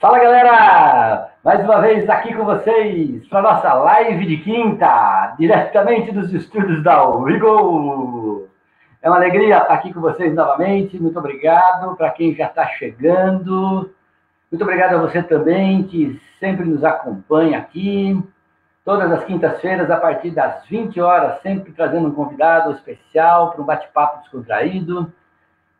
Fala, galera! Mais uma vez aqui com vocês para nossa live de quinta, diretamente dos estúdios da Wiggle. É uma alegria estar aqui com vocês novamente. Muito obrigado para quem já está chegando. Muito obrigado a você também que sempre nos acompanha aqui. Todas as quintas-feiras, a partir das 20 horas, sempre trazendo um convidado especial para um bate-papo descontraído,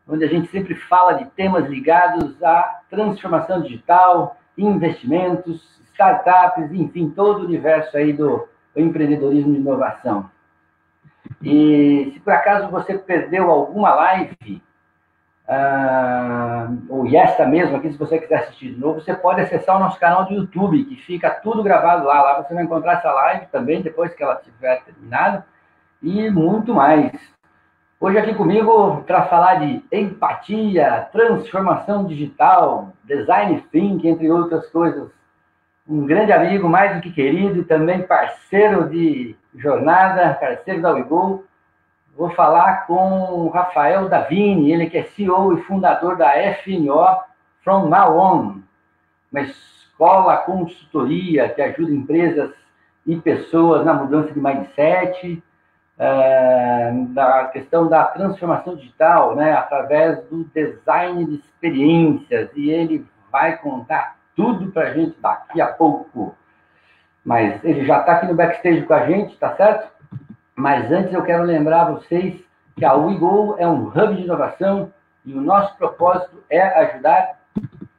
onde a gente sempre fala de temas ligados à transformação digital, investimentos, startups, enfim, todo o universo aí do empreendedorismo e inovação. E se por acaso você perdeu alguma live, ou esta mesmo aqui, se você quiser assistir de novo, você pode acessar o nosso canal do YouTube, que fica tudo gravado lá. Lá você vai encontrar essa live também, depois que ela tiver terminado, e muito mais. Hoje aqui comigo para falar de empatia, transformação digital, design thinking, entre outras coisas. Um grande amigo, mais do que querido, e também parceiro de jornada, parceiro da Wiggle. Vou falar com o Rafael Davini, ele que é CEO e fundador da FNO From Now On, uma escola consultoria que ajuda empresas e pessoas na mudança de mindset, da questão da transformação digital, né, através do design de experiências, e ele vai contar tudo para a gente daqui a pouco. Mas ele já está aqui no backstage com a gente, tá certo? Mas antes eu quero lembrar vocês que a Wiggle é um hub de inovação e o nosso propósito é ajudar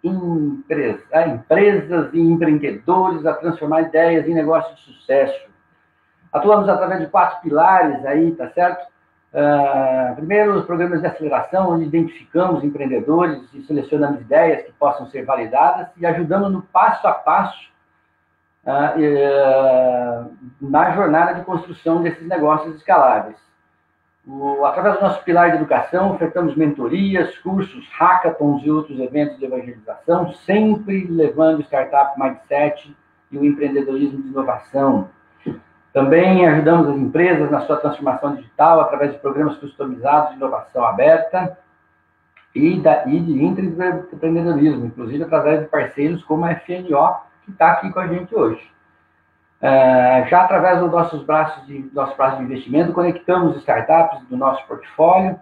empresas e empreendedores a transformar ideias em negócios de sucesso. Atuamos através de 4 pilares aí, tá certo? Primeiro, os programas de aceleração, onde identificamos empreendedores e selecionamos ideias que possam ser validadas e ajudamos no passo a passo na jornada de construção desses negócios escaláveis. Através do nosso pilar de educação, ofertamos mentorias, cursos, hackathons e outros eventos de evangelização, sempre levando o startup mindset e o empreendedorismo de inovação. Também ajudamos as empresas na sua transformação digital através de programas customizados de inovação aberta e de empreendedorismo, inclusive através de parceiros como a FNO, que está aqui com a gente hoje. Já através dos nosso braço de investimento, conectamos startups do nosso portfólio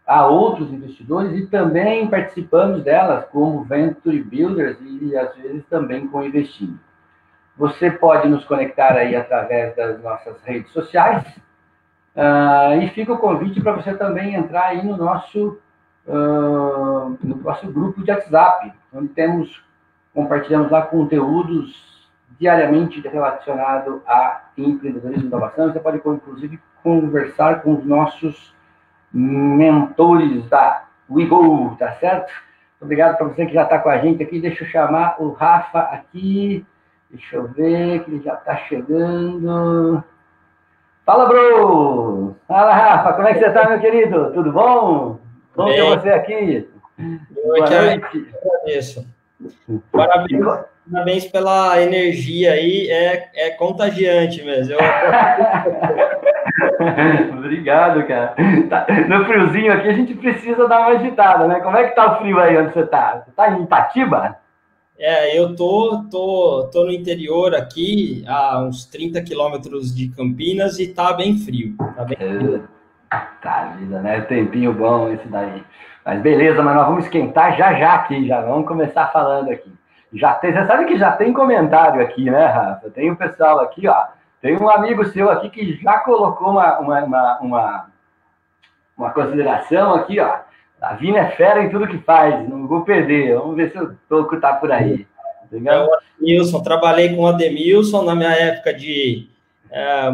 a outros investidores e também participamos delas como Venture Builders e, às vezes, também com investindo. Você pode nos conectar aí através das nossas redes sociais, e fica o convite para você também entrar aí no nosso grupo de WhatsApp, onde compartilhamos lá conteúdos diariamente relacionados a empreendedorismo e inovação. Você pode, inclusive, conversar com os nossos mentores da Wiggle, tá certo? Obrigado para você que já está com a gente aqui. Deixa eu chamar o Rafa aqui. Deixa eu ver, que ele já está chegando. Fala, bro! Fala, Rafa, como é que você está, meu querido? Tudo bom? Bom ter você aqui. Boa noite. Agradeço. Parabéns pela energia aí, é contagiante mesmo. Obrigado, cara. No friozinho aqui a gente precisa dar uma agitada, né? Como é que tá o frio aí onde você está? Você está em Itatiba? Eu tô no interior aqui, a uns 30 quilômetros de Campinas, e tá bem frio. Tá bem frio. Tá, vida, né? Tempinho bom esse daí. Mas beleza, mas nós vamos esquentar já aqui, já vamos começar falando aqui. Você sabe que já tem comentário aqui, né, Rafa? Tem um pessoal aqui, ó. Tem um amigo seu aqui que já colocou uma consideração aqui, ó. Davini é fera em tudo que faz, não vou perder. Vamos ver se o Toco tá por aí. É o Ademilson, trabalhei com o Ademilson na minha época de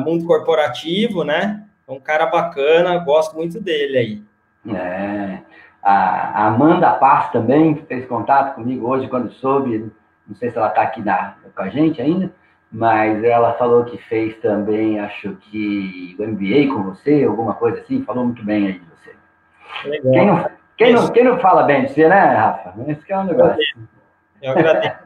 mundo corporativo, né? É um cara bacana, gosto muito dele aí. A Amanda Paz também fez contato comigo hoje quando soube, não sei se ela está aqui com a gente ainda, mas ela falou que fez também, acho que o MBA com você, alguma coisa assim, falou muito bem aí de você. Legal. Quem não fala bem de você, né, Rafa? Esse que é um negócio. Eu agradeço.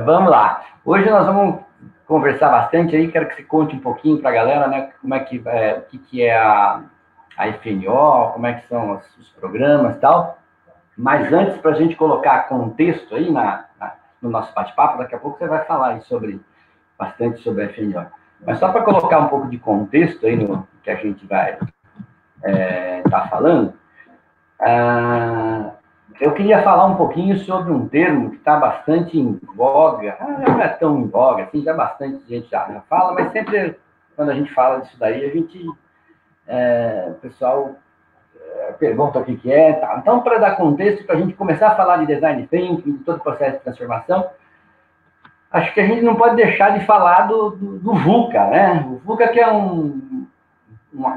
Vamos lá. Hoje nós vamos conversar bastante aí, quero que você conte um pouquinho para a galera, né, como é que é a FNO, como é que são os programas e tal. Mas antes, para a gente colocar contexto aí no nosso bate-papo, daqui a pouco você vai falar aí bastante sobre a FNO. Mas só para colocar um pouco de contexto aí no que a gente vai estar falando, eu queria falar um pouquinho sobre um termo que está bastante em voga, não é tão em voga, assim, já bastante gente já fala, mas sempre quando a gente fala disso daí, o pessoal pergunta o que é. Tá. Então, para dar contexto, para a gente começar a falar de design thinking, de todo o processo de transformação, acho que a gente não pode deixar de falar do VUCA, né? O VUCA que é um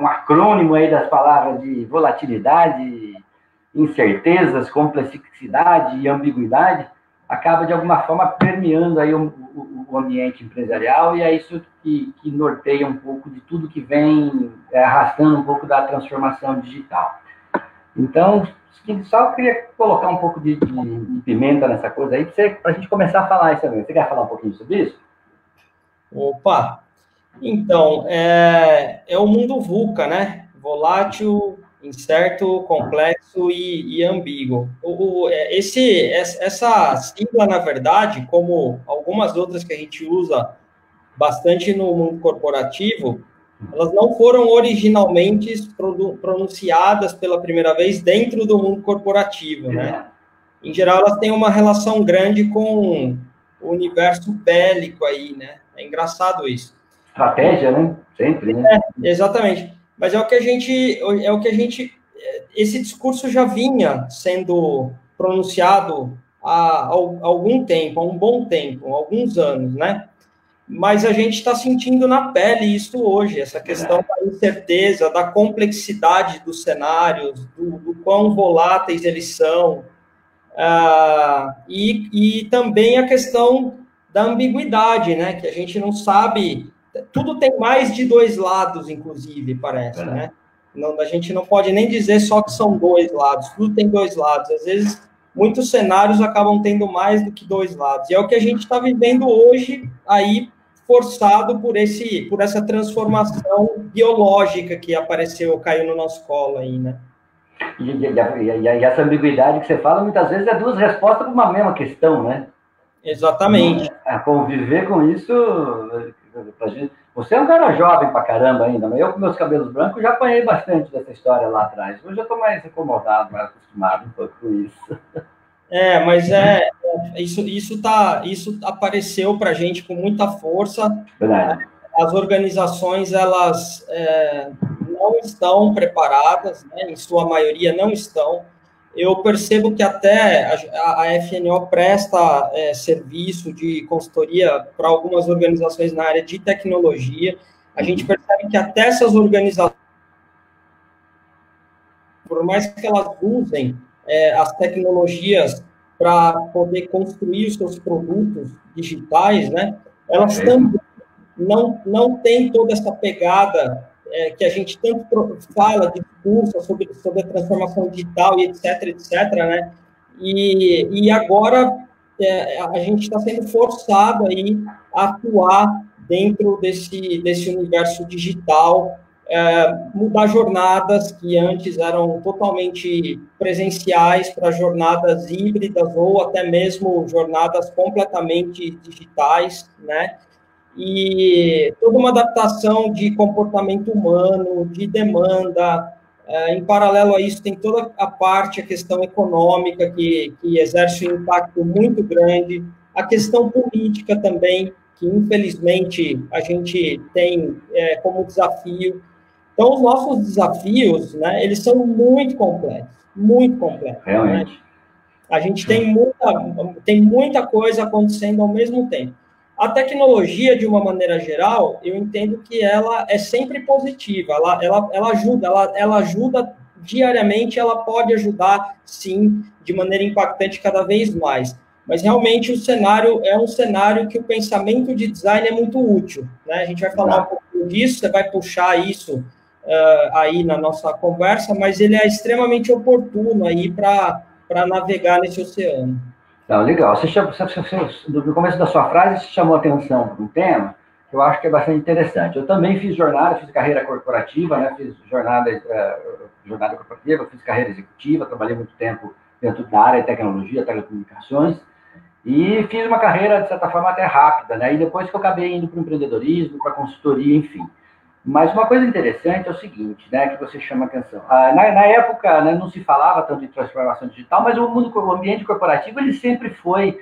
acrônimo aí das palavras de volatilidade, incertezas, complexidade e ambiguidade, acaba de alguma forma permeando aí o ambiente empresarial, e é isso que norteia um pouco de tudo que vem arrastando um pouco da transformação digital. Então, só queria colocar um pouco de pimenta nessa coisa aí, para a gente começar a falar isso também. Você quer falar um pouquinho sobre isso? Opa! Então, é o mundo VUCA, né? Volátil, incerto, complexo e ambíguo. Essa sigla, na verdade, como algumas outras que a gente usa bastante no mundo corporativo, elas não foram originalmente pronunciadas pela primeira vez dentro do mundo corporativo, né? Em geral, elas têm uma relação grande com o universo bélico aí, né? É engraçado isso. Estratégia, né? Sempre, né? Exatamente. Mas esse discurso já vinha sendo pronunciado há algum tempo, há um bom tempo, há alguns anos, né? Mas a gente está sentindo na pele isso hoje, essa questão da incerteza, da complexidade dos cenários, do quão voláteis eles são, e também a questão da ambiguidade, né? Que a gente não sabe, tudo tem mais de dois lados, inclusive, parece, né? Não, a gente não pode nem dizer só que são dois lados, tudo tem dois lados, às vezes muitos cenários acabam tendo mais do que dois lados, e é o que a gente está vivendo hoje aí, forçado por essa transformação biológica que caiu no nosso colo aí, né? E essa ambiguidade que você fala, muitas vezes, é duas respostas para uma mesma questão, né? Exatamente. Conviver com isso, você é um cara jovem pra caramba ainda, mas eu com meus cabelos brancos já apanhei bastante dessa história lá atrás. Hoje eu estou mais acomodado, mais acostumado um pouco com isso. Mas isso apareceu para a gente com muita força. Verdade. As organizações, elas não estão preparadas, né? Em sua maioria não estão. Eu percebo que até a FNO presta serviço de consultoria para algumas organizações na área de tecnologia. A gente percebe que até essas organizações, por mais que elas usem as tecnologias para poder construir os seus produtos digitais, né? Elas também não têm toda essa pegada que a gente tanto fala de discurso sobre a transformação digital e etc, né? E agora a gente está sendo forçado aí a atuar dentro desse universo digital, mudar jornadas que antes eram totalmente presenciais para jornadas híbridas ou até mesmo jornadas completamente digitais, né? E toda uma adaptação de comportamento humano, de demanda. Em paralelo a isso, tem toda a questão econômica, que exerce um impacto muito grande, a questão política também, que infelizmente a gente tem como desafio. Então, os nossos desafios, né, eles são muito complexos, Realmente. Né? A gente tem muita coisa acontecendo ao mesmo tempo. A tecnologia, de uma maneira geral, eu entendo que ela é sempre positiva, ela ajuda diariamente, ela pode ajudar, sim, de maneira impactante cada vez mais. Mas, realmente, o cenário é um cenário que o pensamento de design é muito útil, né? A gente vai falar um pouco disso, você vai puxar isso aí na nossa conversa, mas ele é extremamente oportuno aí para navegar nesse oceano. Não, legal. No começo da sua frase, você chamou a atenção para um tema que eu acho que é bastante interessante. Eu também fiz carreira corporativa, né? Fiz jornada corporativa, fiz carreira executiva, trabalhei muito tempo dentro da área de tecnologia, telecomunicações, e fiz uma carreira, de certa forma, até rápida, né? E depois que eu acabei indo para o empreendedorismo, para a consultoria, enfim. Mas uma coisa interessante é o seguinte, né, que você chama atenção. Na época, né, não se falava tanto de transformação digital, mas o ambiente corporativo ele sempre foi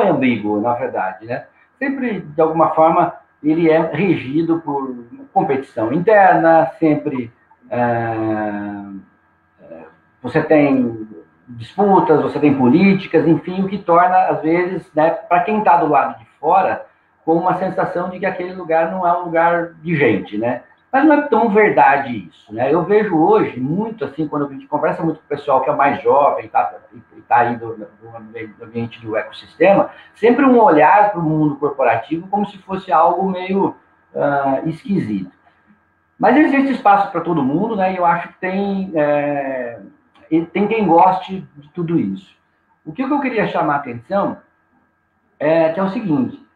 ambíguo, na verdade, né? Sempre, de alguma forma, ele é regido por competição interna, sempre você tem disputas, você tem políticas, enfim, o que torna, às vezes, né, para quem está do lado de fora, com uma sensação de que aquele lugar não é um lugar de gente, né? Mas não é tão verdade isso, né? Eu vejo hoje muito, assim, quando a gente conversa muito com o pessoal que é mais jovem, tá aí do ambiente do ecossistema, sempre um olhar para o mundo corporativo como se fosse algo meio esquisito. Mas existe espaço para todo mundo, né? E eu acho que tem quem goste de tudo isso. O que eu queria chamar a atenção que é o seguinte,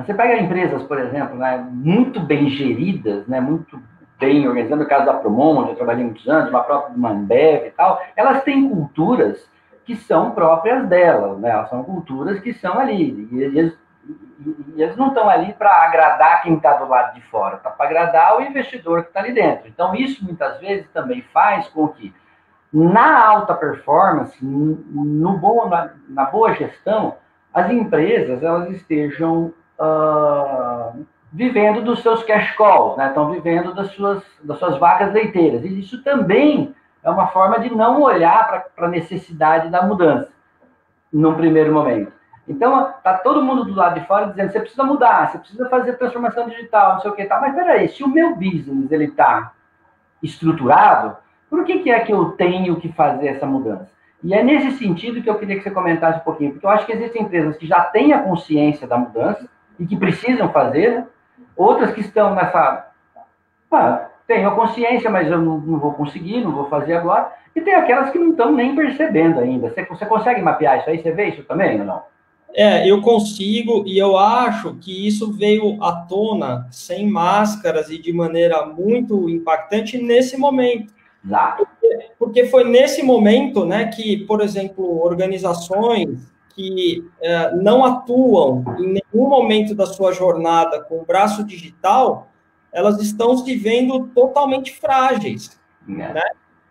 você pega empresas, por exemplo, né, muito bem geridas, né, muito bem organizadas, no caso da Promon, onde eu trabalhei muitos anos, uma própria de Ambev e tal, elas têm culturas que são próprias delas, né, elas são culturas que são ali, e eles não estão ali para agradar quem está do lado de fora, está para agradar o investidor que está ali dentro. Então, isso muitas vezes também faz com que, na alta performance, na boa gestão, as empresas elas estejam vivendo dos seus cash calls, né? Estão vivendo das suas vacas leiteiras. E isso também é uma forma de não olhar para a necessidade da mudança, num primeiro momento. Então, está todo mundo do lado de fora dizendo, você precisa mudar, você precisa fazer transformação digital, não sei o que, tá. Mas peraí, se o meu business está estruturado, por que é que eu tenho que fazer essa mudança? E é nesse sentido que eu queria que você comentasse um pouquinho, porque eu acho que existem empresas que já têm a consciência da mudança e que precisam fazer, né? Outras que estão nessa... tenho a consciência, mas eu não vou conseguir, não vou fazer agora, e tem aquelas que não estão nem percebendo ainda. Você consegue mapear isso aí? Você vê isso também ou não? Eu consigo, e eu acho que isso veio à tona sem máscaras e de maneira muito impactante nesse momento. Porque foi nesse momento, né, que, por exemplo, organizações que não atuam em nenhum momento da sua jornada com o braço digital, elas estão se vendo totalmente frágeis, né?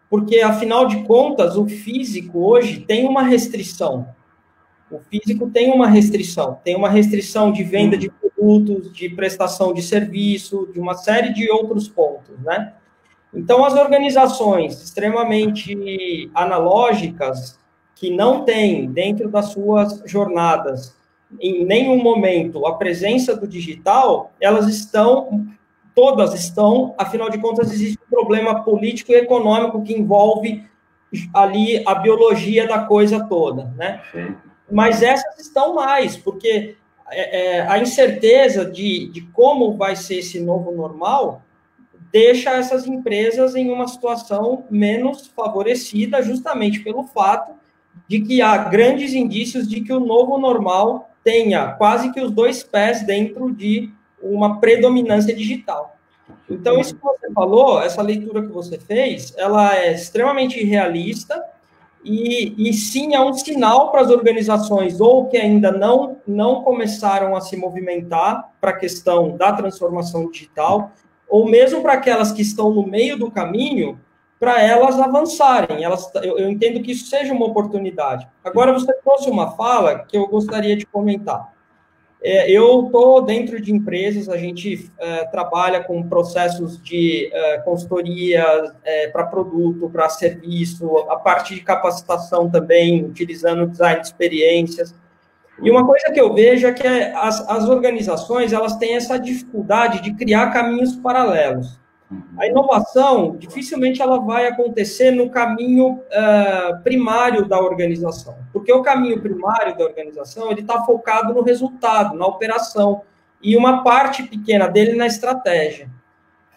Porque, afinal de contas, o físico hoje tem uma restrição. O físico tem uma restrição de venda de produtos, de prestação de serviço, de uma série de outros pontos, né? Então, as organizações extremamente analógicas, que não têm dentro das suas jornadas, em nenhum momento, a presença do digital, todas estão, afinal de contas, existe um problema político e econômico que envolve ali a biologia da coisa toda, né? Sim. Mas essas estão mais, porque a incerteza de como vai ser esse novo normal deixa essas empresas em uma situação menos favorecida, justamente pelo fato de que há grandes indícios de que o novo normal tenha quase que os dois pés dentro de uma predominância digital. Então, isso que você falou, essa leitura que você fez, ela é extremamente realista e sim é um sinal para as organizações ou que ainda não começaram a se movimentar para a questão da transformação digital, ou mesmo para aquelas que estão no meio do caminho, para elas avançarem. Eu entendo que isso seja uma oportunidade. Agora, você trouxe uma fala que eu gostaria de comentar. Eu estou dentro de empresas, a gente trabalha com processos de consultoria para produto, para serviço, a parte de capacitação também, utilizando design de experiências. E uma coisa que eu vejo é que as organizações elas têm essa dificuldade de criar caminhos paralelos. A inovação, dificilmente ela vai acontecer no caminho primário da organização, porque o caminho primário da organização ele está focado no resultado, na operação, e uma parte pequena dele na estratégia.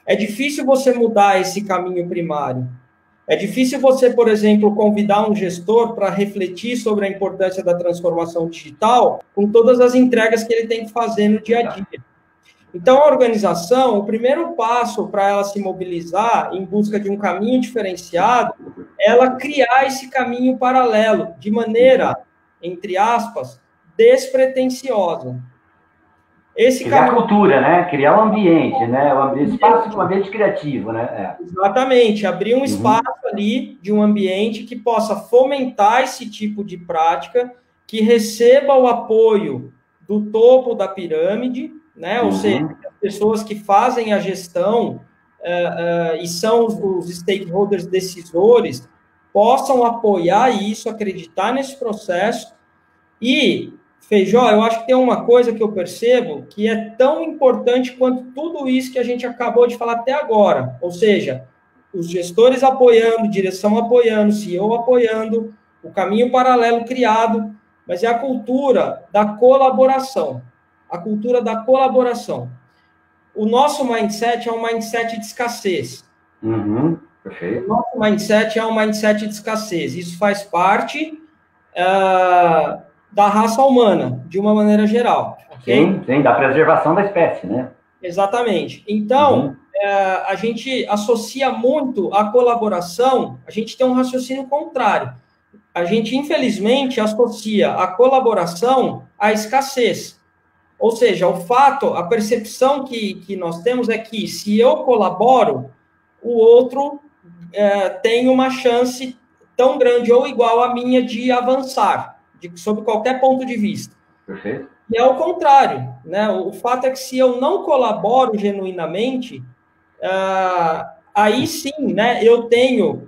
É difícil você mudar esse caminho primário. É difícil você, por exemplo, convidar um gestor para refletir sobre a importância da transformação digital com todas as entregas que ele tem que fazer no dia a dia. Então, a organização, o primeiro passo para ela se mobilizar em busca de um caminho diferenciado, é ela criar esse caminho paralelo, de maneira, entre aspas, despretensiosa. Criar caminho... cultura, né? Criar um ambiente, né? Espaço, um ambiente criativo, né? Exatamente, abrir um espaço ali de um ambiente que possa fomentar esse tipo de prática, que receba o apoio do topo da pirâmide, né? Ou seja, as pessoas que fazem a gestão e são os stakeholders decisores possam apoiar isso, acreditar nesse processo. E, Feijó, eu acho que tem uma coisa que eu percebo que é tão importante quanto tudo isso que a gente acabou de falar até agora. Ou seja, os gestores apoiando, direção apoiando, CEO apoiando, o caminho paralelo criado, mas é a cultura da colaboração. A cultura da colaboração. O nosso mindset é um mindset de escassez. Perfeito. O nosso mindset é um mindset de escassez. Isso faz parte da raça humana, de uma maneira geral. Okay? Sim, da preservação da espécie, né? Exatamente. Então, a gente associa muito a colaboração, a gente tem um raciocínio contrário. A gente, infelizmente, associa a colaboração à escassez. Ou seja, o fato, a percepção que nós temos é que se eu colaboro, o outro tem uma chance tão grande ou igual à minha de avançar, sob qualquer ponto de vista. Perfeito. E é o contrário, né? O fato é que se eu não colaboro genuinamente, aí sim, né, eu tenho...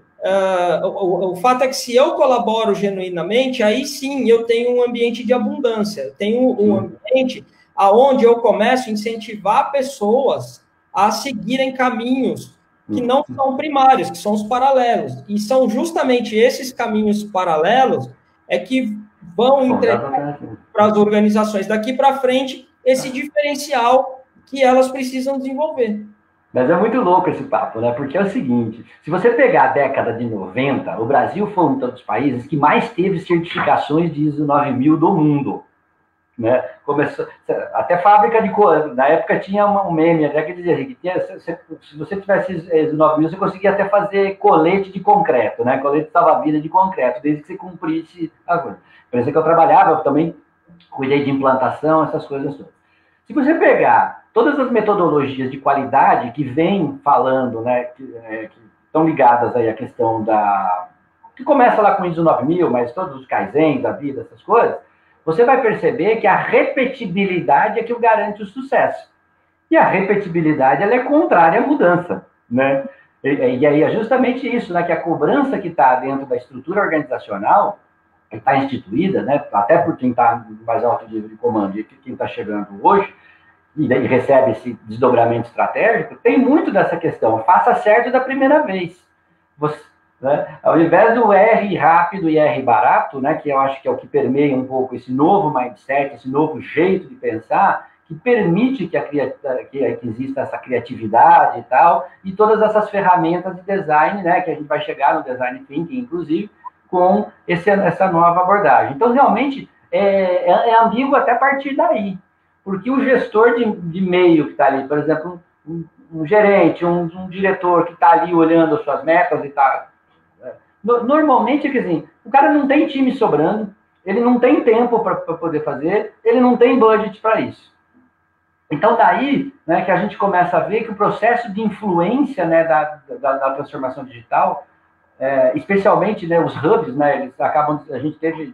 o fato é que se eu colaboro genuinamente, aí sim eu tenho um ambiente de abundância, eu tenho um ambiente aonde eu começo a incentivar pessoas a seguirem caminhos que não são primários, que são os paralelos. E são justamente esses caminhos paralelos que vão entregar para as organizações daqui para frente esse diferencial que elas precisam desenvolver. Mas é muito louco esse papo, né? Porque é o seguinte, se você pegar a década de 90, o Brasil foi um dos países que mais teve certificações de ISO 9000 do mundo. Né? Começou, até fábrica de cor, na época tinha um meme até que dizia que se você tivesse ISO 9000, você conseguia até fazer colete de concreto, né? Colete salva-vida de concreto, desde que você cumprisse a coisa. A empresa que eu trabalhava, eu também cuidei de implantação, essas coisas todas. Se você pegar todas as metodologias de qualidade que vem falando, né, que estão ligadas aí à questão que começa lá com ISO 9000, mas todos os Kaizen da vida, essas coisas, você vai perceber que a repetibilidade é que garante o sucesso. E a repetibilidade ela é contrária à mudança, né? E aí é justamente isso, né? Que a cobrança que está dentro da estrutura organizacional, que está instituída, né? Até por quem está no mais alto nível de comando e quem está chegando hoje, e recebe esse desdobramento estratégico, tem muito dessa questão. Faça certo da primeira vez. Né? Ao invés do R rápido e R barato, né, que eu acho que é o que permeia um pouco esse novo mindset, esse novo jeito de pensar, que permite que exista essa criatividade e tal, e todas essas ferramentas de design, né, que a gente vai chegar no design thinking, inclusive, com essa nova abordagem. Então, realmente, é ambíguo até a partir daí, porque o gestor de meio que está ali, por exemplo, um gerente, um diretor que está ali olhando as suas metas e está... Normalmente, quer dizer, o cara não tem time sobrando, ele não tem tempo para poder fazer, ele não tem budget para isso. Então, daí, né, que a gente começa a ver que o processo de influência, né, da transformação digital, especialmente, né, os hubs, né, eles acabam, a gente teve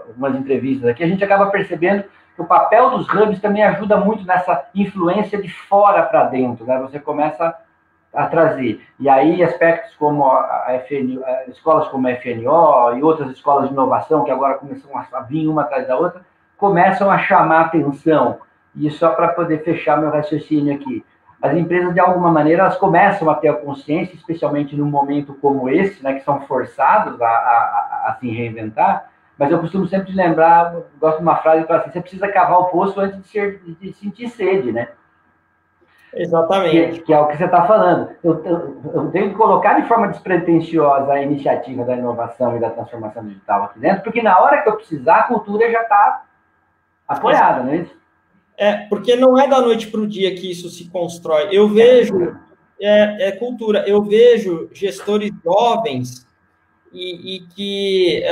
algumas entrevistas aqui, a gente acaba percebendo que o papel dos hubs também ajuda muito nessa influência de fora para dentro, né? Você começa a trazer. E aí aspectos como escolas como a FNO e outras escolas de inovação, que agora começam a vir uma atrás da outra, começam a chamar atenção. E só para poder fechar meu raciocínio aqui, as empresas, de alguma maneira, elas começam a ter a consciência, especialmente num momento como esse, né, que são forçados a se reinventar, mas eu costumo sempre lembrar, gosto de uma frase que fala assim, você precisa cavar o poço antes de sentir sede, né? Exatamente. Que é o que você está falando. Eu tenho que colocar de forma despretensiosa a iniciativa da inovação e da transformação digital aqui dentro, porque na hora que eu precisar, a cultura já está apoiada, não é isso? Porque não é da noite para o dia que isso se constrói. Eu vejo, cultura, eu vejo gestores jovens e que,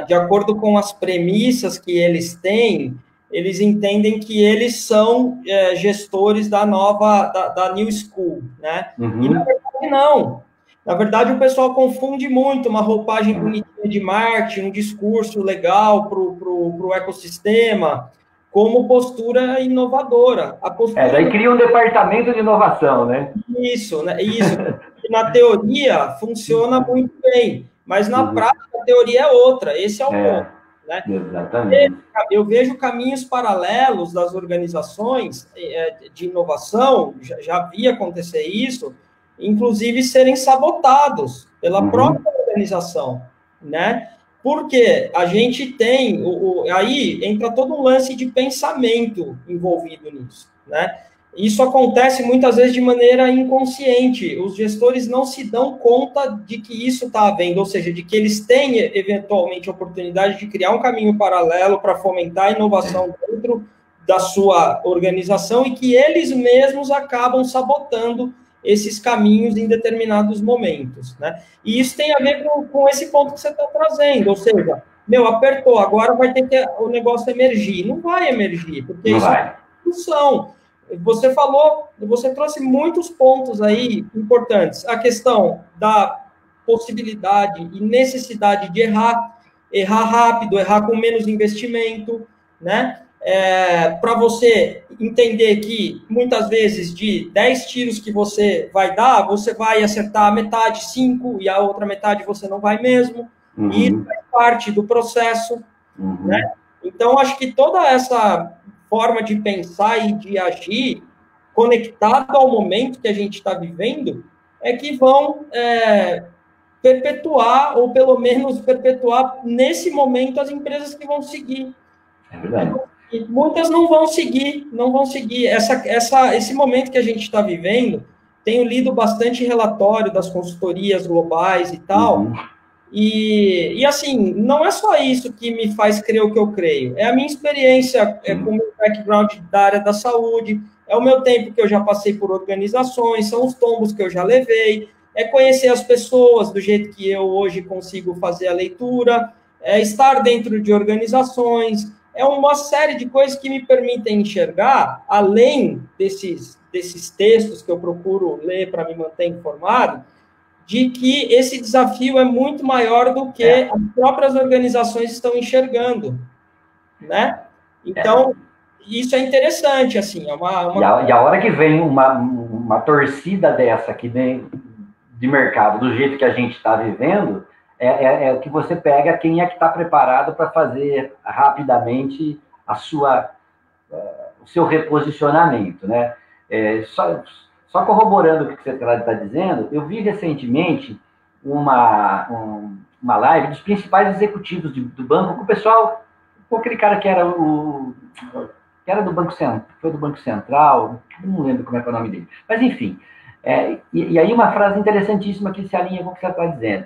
de acordo com as premissas que eles têm, eles entendem que eles são gestores da New School, né? Uhum. E, na verdade, não. Na verdade, o pessoal confunde muito uma roupagem bonitinha de marketing, um discurso legal para o ecossistema, como postura inovadora. A postura daí cria um departamento de inovação, né? Isso, né? Isso. Na teoria, funciona muito bem, mas na prática, a teoria é outra. Esse é o ponto. Né? Exatamente. Eu vejo caminhos paralelos das organizações de inovação, já vi acontecer isso, inclusive serem sabotados pela própria organização, né? Porque a gente tem, aí entra todo um lance de pensamento envolvido nisso, né? Isso acontece muitas vezes de maneira inconsciente. Os gestores não se dão conta de que isso está havendo, ou seja, de que eles têm eventualmente a oportunidade de criar um caminho paralelo para fomentar a inovação dentro da sua organização e que eles mesmos acabam sabotando esses caminhos em determinados momentos, né? E isso tem a ver com esse ponto que você está trazendo, ou seja, apertou, agora vai ter que o negócio emergir. Não vai emergir, porque não isso vai. é discussão. Você trouxe muitos pontos aí importantes. A questão da possibilidade e necessidade de errar rápido, errar com menos investimento, né? Para você entender que, muitas vezes, de 10 tiros que você vai dar, você vai acertar a metade, 5, e a outra metade você não vai mesmo. E isso faz parte do processo, né? Então, acho que toda essa forma de pensar e de agir, conectado ao momento que a gente está vivendo, é que vão perpetuar, ou pelo menos perpetuar nesse momento as empresas que vão seguir. É verdade. E muitas não vão seguir. Esse momento que a gente está vivendo, tenho lido bastante relatório das consultorias globais e tal, e assim, não é só isso que me faz crer o que eu creio, é a minha experiência com o meu background da área da saúde, é o meu tempo que eu já passei por organizações, são os tombos que eu já levei, é conhecer as pessoas do jeito que eu hoje consigo fazer a leitura, é estar dentro de organizações, é uma série de coisas que me permitem enxergar, além desses textos que eu procuro ler para me manter informado, de que esse desafio é muito maior do que as próprias organizações estão enxergando, né? Então, isso é interessante, assim, E a hora que vem uma torcida dessa aqui de mercado, do jeito que a gente está vivendo, é o que você pega quem é que está preparado para fazer rapidamente o seu reposicionamento, né? Só corroborando o que você está dizendo, eu vi recentemente uma live dos principais executivos do banco, com o pessoal, com aquele cara que era do Banco Central, foi do Banco Central, não lembro como é que é o nome dele. Mas, enfim, e aí uma frase interessantíssima que se alinha com o que você está dizendo.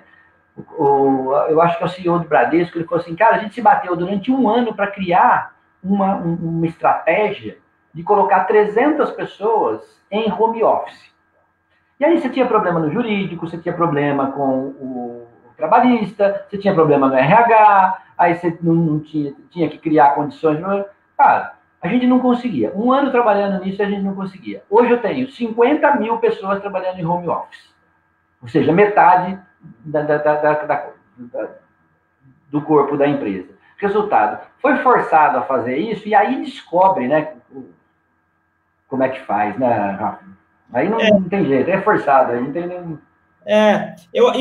Eu acho que é o CEO do Bradesco, ele falou assim, cara, a gente se bateu durante 1 ano para criar uma estratégia de colocar 300 pessoas em home office. E aí você tinha problema no jurídico, você tinha problema com o trabalhista, você tinha problema no RH, aí você não tinha que criar condições. Cara, a gente não conseguia. 1 ano trabalhando nisso, a gente não conseguia. Hoje eu tenho 50 mil pessoas trabalhando em home office. Ou seja, metade do corpo da empresa. Resultado, foi forçado a fazer isso e aí descobre, né, como é que faz, né, Rafa? Aí não tem jeito, é forçado, aí não tem nem...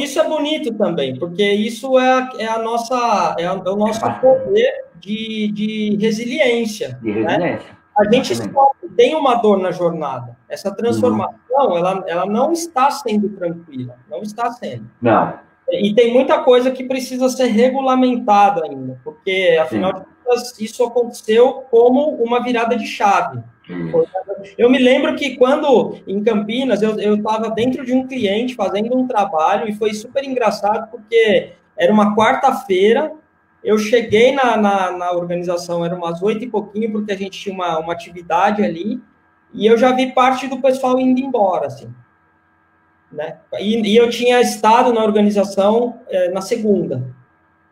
Isso é bonito também, porque isso é o nosso poder de resiliência. De resiliência. Né? A gente tem uma dor na jornada. Essa transformação, ela não está sendo tranquila, não está sendo. Não. E tem muita coisa que precisa ser regulamentada ainda, porque, afinal de contas, isso aconteceu como uma virada de chave. Eu me lembro que quando, em Campinas, eu estava dentro de um cliente fazendo um trabalho e foi super engraçado porque era uma quarta-feira eu cheguei na organização, era umas 8 e pouquinho, porque a gente tinha uma atividade ali, e eu já vi parte do pessoal indo embora, assim, né? E eu tinha estado na organização na segunda,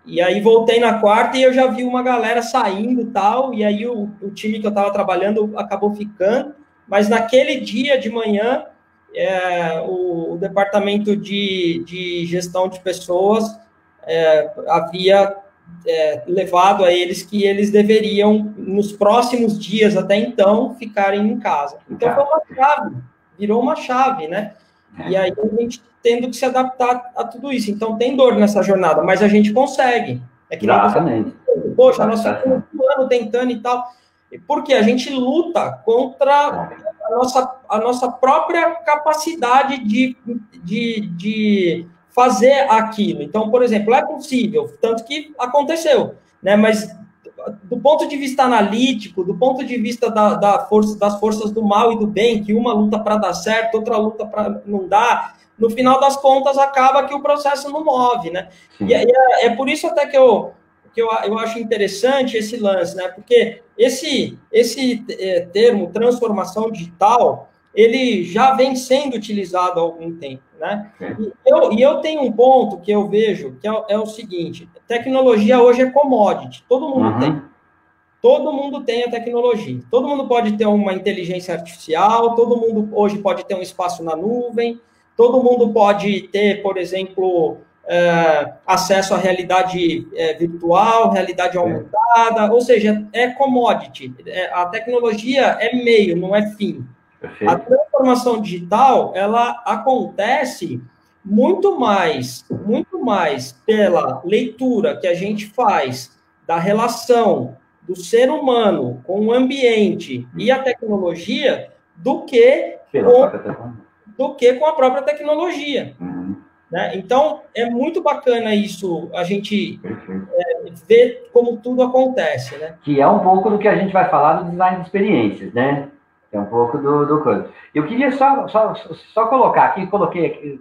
e aí voltei na quarta e eu já vi uma galera saindo e tal, e aí o time que eu estava trabalhando acabou ficando, mas naquele dia de manhã, o departamento de gestão de pessoas havia levado a eles que eles deveriam, nos próximos dias até então, ficarem em casa. Então foi uma chave, virou uma chave, né? E aí a gente tendo que se adaptar a tudo isso. Então tem dor nessa jornada, mas a gente consegue. É que nem Exatamente. você, poxa, nós ficamos um ano tentando e tal. Porque a gente luta contra a nossa própria capacidade de fazer aquilo. Então, por exemplo, é possível, tanto que aconteceu, né? Mas do ponto de vista analítico, do ponto de vista das forças do mal e do bem, que uma luta para dar certo, outra luta para não dar, no final das contas acaba que o processo não move, né? E é por isso até que eu acho interessante esse lance, né? Porque esse termo transformação digital, ele já vem sendo utilizado há algum tempo, né? E eu tenho um ponto que eu vejo, que é o seguinte: tecnologia hoje é commodity, todo mundo tem. Todo mundo tem a tecnologia. Todo mundo pode ter uma inteligência artificial, todo mundo hoje pode ter um espaço na nuvem, todo mundo pode ter, por exemplo, acesso à realidade virtual, realidade aumentada, ou seja, é commodity. A tecnologia é meio, não é fim. Perfeito. A transformação digital, ela acontece muito mais pela leitura que a gente faz da relação do ser humano com o ambiente e a tecnologia do que com a própria tecnologia. Né? Então, é muito bacana isso, a gente ver como tudo acontece. Né? Que é um pouco do que a gente vai falar do design de experiências, né? É um pouco do coisa. Eu queria só colocar aqui, coloquei aqui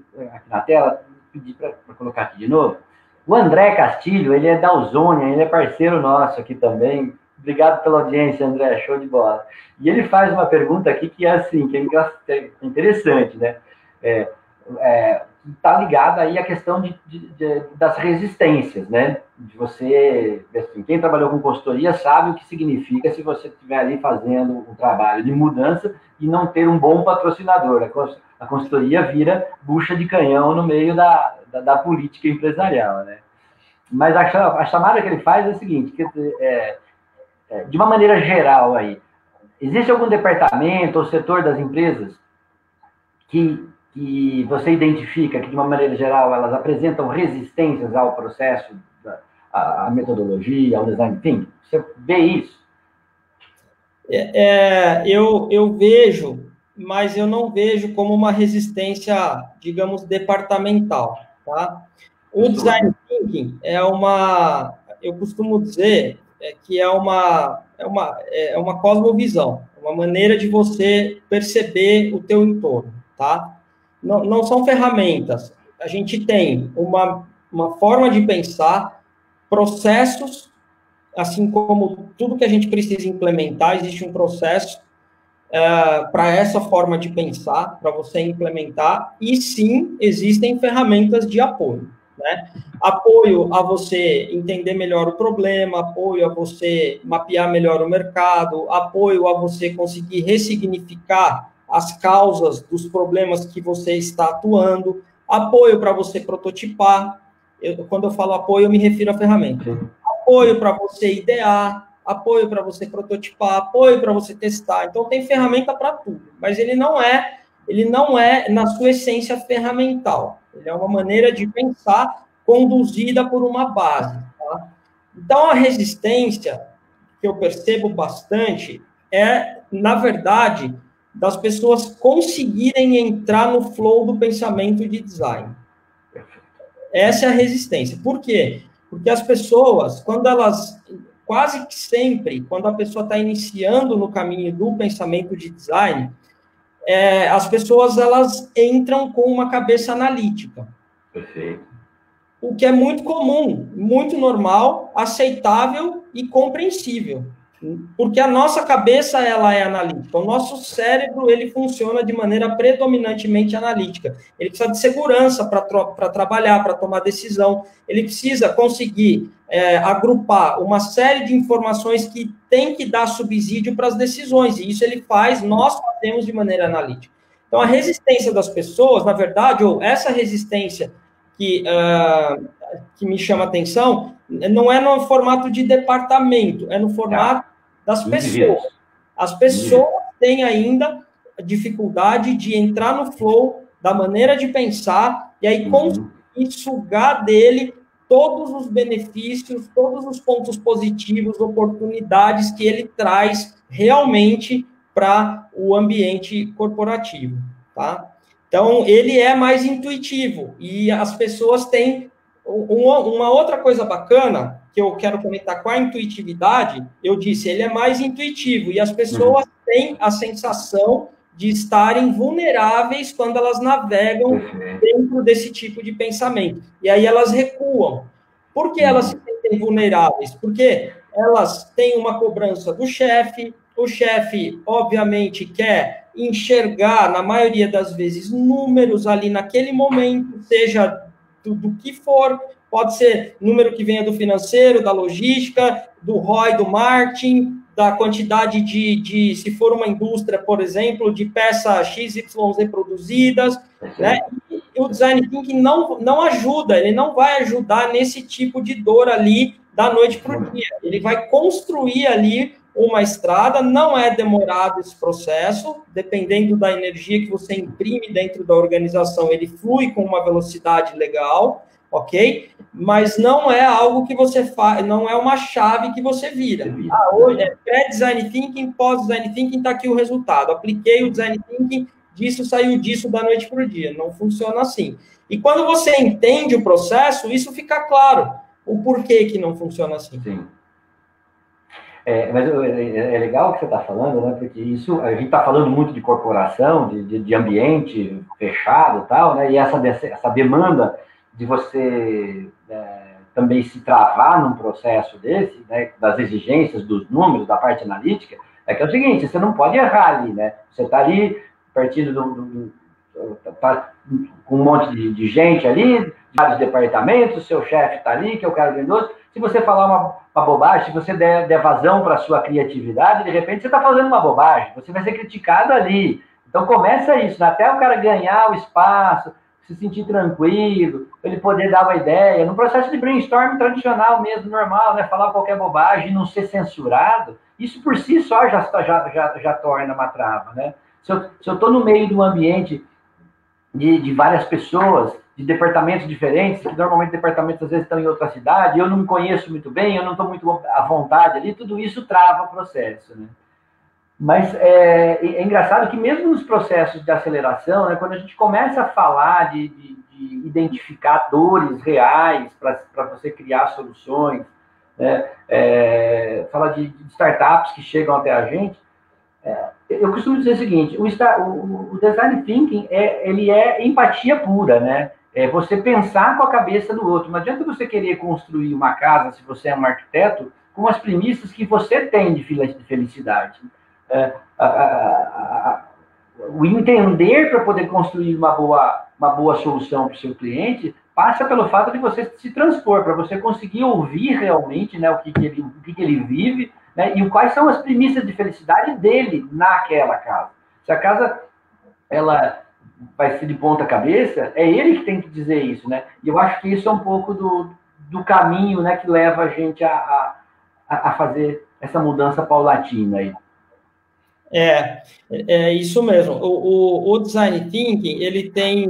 na tela, pedi para colocar aqui de novo. O André Castilho, ele é da Ozônia, ele é parceiro nosso aqui também. Obrigado pela audiência, André, show de bola. E ele faz uma pergunta aqui que é assim, que é interessante, né? Está ligada aí à questão das resistências, né? De você, assim, quem trabalhou com consultoria sabe o que significa se você estiver ali fazendo um trabalho de mudança e não ter um bom patrocinador. A consultoria vira bucha de canhão no meio da política empresarial, né? Mas a chamada que ele faz é a seguinte, de uma maneira geral aí, existe algum departamento ou setor das empresas que você identifica que, de uma maneira geral, elas apresentam resistências ao processo, à metodologia, ao design thinking? Você vê isso? Eu vejo, mas eu não vejo como uma resistência, digamos, departamental, tá? O design thinking eu costumo dizer que é uma cosmovisão, uma maneira de você perceber o teu entorno, tá? Não são ferramentas. A gente tem uma forma de pensar, processos, assim como tudo que a gente precisa implementar, existe um processo para essa forma de pensar, para você implementar, e sim, existem ferramentas de apoio, né? Apoio a você entender melhor o problema, apoio a você mapear melhor o mercado, apoio a você conseguir ressignificar as causas dos problemas que você está atuando, apoio para você prototipar. Quando eu falo apoio, eu me refiro à ferramenta. Apoio para você idear, apoio para você prototipar, apoio para você testar. Então, tem ferramenta para tudo, mas ele não é, na sua essência, ferramental. Ele é uma maneira de pensar conduzida por uma base. Tá? Então, a resistência, que eu percebo bastante, na verdade, das pessoas conseguirem entrar no flow do pensamento de design. Essa é a resistência. Por quê? Porque as pessoas, quase que sempre, quando a pessoa está iniciando no caminho do pensamento de design, as pessoas elas entram com uma cabeça analítica. Perfeito. o que é muito comum, muito normal, aceitável e compreensível. Porque a nossa cabeça, ela é analítica. O nosso cérebro, ele funciona de maneira predominantemente analítica. Ele precisa de segurança para trabalhar, para tomar decisão. Ele precisa conseguir agrupar uma série de informações que tem que dar subsídio para as decisões. E isso ele faz, nós fazemos de maneira analítica. Então, a resistência das pessoas, na verdade, ou essa resistência que me chama a atenção, não é no formato de departamento, é no formato das pessoas. As pessoas têm ainda dificuldade de entrar no flow da maneira de pensar e aí conseguir sugar dele todos os benefícios, todos os pontos positivos, oportunidades que ele traz realmente para o ambiente corporativo, tá? Então, ele é mais intuitivo e as pessoas têm uma outra coisa bacana que eu quero comentar com a intuitividade. Eu disse, ele é mais intuitivo e as pessoas têm a sensação de estarem vulneráveis quando elas navegam dentro desse tipo de pensamento. E aí elas recuam. Por que elas se sentem vulneráveis? Porque elas têm uma cobrança do chefe, o chefe, obviamente, quer enxergar, na maioria das vezes, números ali naquele momento, seja do que for, pode ser número que venha do financeiro, da logística, do ROI, do marketing, da quantidade se for uma indústria, por exemplo, de peças XYZ produzidas, né? E o Design Thinking não ajuda, ele não vai ajudar nesse tipo de dor ali da noite para o dia. Ele vai construir ali uma estrada, não é demorado esse processo, dependendo da energia que você imprime dentro da organização, ele flui com uma velocidade legal, ok? Mas não é algo que você faz, não é uma chave que você vira. Hoje é pré-design thinking, pós-design thinking, está aqui o resultado. Apliquei o design thinking, disso saiu disso da noite para o dia. Não funciona assim. E quando você entende o processo, isso fica claro. O porquê que não funciona assim. Sim. Mas é legal o que você está falando, né? Porque isso, a gente está falando muito de corporação, de ambiente fechado e tal, né? E essa demanda de você também se travar num processo desse, né? Das exigências, dos números, da parte analítica, é que é o seguinte, você não pode errar ali, né? Você está ali, partindo tá com um monte de gente ali, de vários departamentos, seu chefe está ali, que é o cara vendoso. Se você falar uma bobagem, se você der vazão para a sua criatividade, de repente você está fazendo uma bobagem, você vai ser criticado ali. Então começa isso, né? Até o cara ganhar o espaço, se sentir tranquilo, ele poder dar uma ideia, no processo de brainstorming tradicional mesmo, normal, né? Falar qualquer bobagem, não ser censurado, isso por si só já torna uma trava, né? Se eu estou no meio de um ambiente de várias pessoas, de departamentos diferentes, que normalmente departamentos às vezes estão em outra cidade, eu não me conheço muito bem, eu não estou muito à vontade ali, tudo isso trava o processo, né? Mas é engraçado que mesmo nos processos de aceleração, né, quando a gente começa a falar de identificar dores reais para você criar soluções, né, falar de startups que chegam até a gente, eu costumo dizer o seguinte, o design thinking ele é empatia pura, né? É você pensar com a cabeça do outro. Não adianta você querer construir uma casa, se você é um arquiteto, com as premissas que você tem de felicidade. O entender para poder construir uma boa solução para o seu cliente passa pelo fato de você se transpor, para você conseguir ouvir realmente, né, o que ele vive, né, e quais são as premissas de felicidade dele naquela casa. Se a casa ela vai ser de ponta cabeça, é ele que tem que dizer isso, né? E eu acho que isso é um pouco do caminho, né, que leva a gente a fazer essa mudança paulatina aí. É isso mesmo. O Design Thinking, ele tem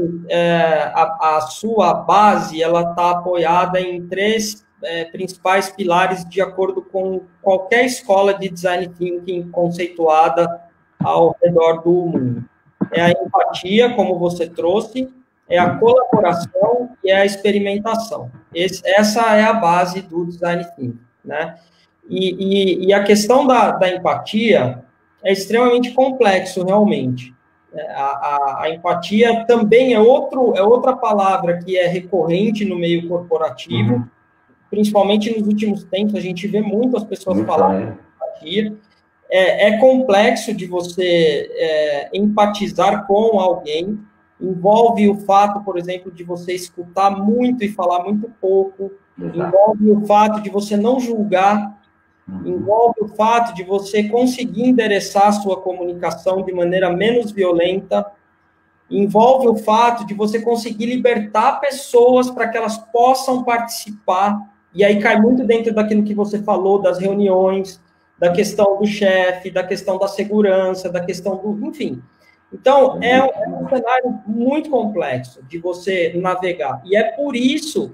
a sua base, ela está apoiada em três principais pilares de acordo com qualquer escola de Design Thinking conceituada ao redor do mundo. É a empatia, como você trouxe, é a colaboração e é a experimentação. Essa é a base do Design Thinking, né? E a questão da empatia é extremamente complexo, realmente. A empatia também é outra palavra que é recorrente no meio corporativo, principalmente nos últimos tempos, a gente vê muitas pessoas falarem de empatia. É complexo de você empatizar com alguém, envolve o fato, por exemplo, de você escutar muito e falar muito pouco, envolve o fato de você não julgar, envolve o fato de você conseguir endereçar a sua comunicação de maneira menos violenta, envolve o fato de você conseguir libertar pessoas para que elas possam participar, e aí cai muito dentro daquilo que você falou, das reuniões, da questão do chefe, da questão da segurança, da questão do... Enfim. Então, é um cenário muito complexo de você navegar. E é por isso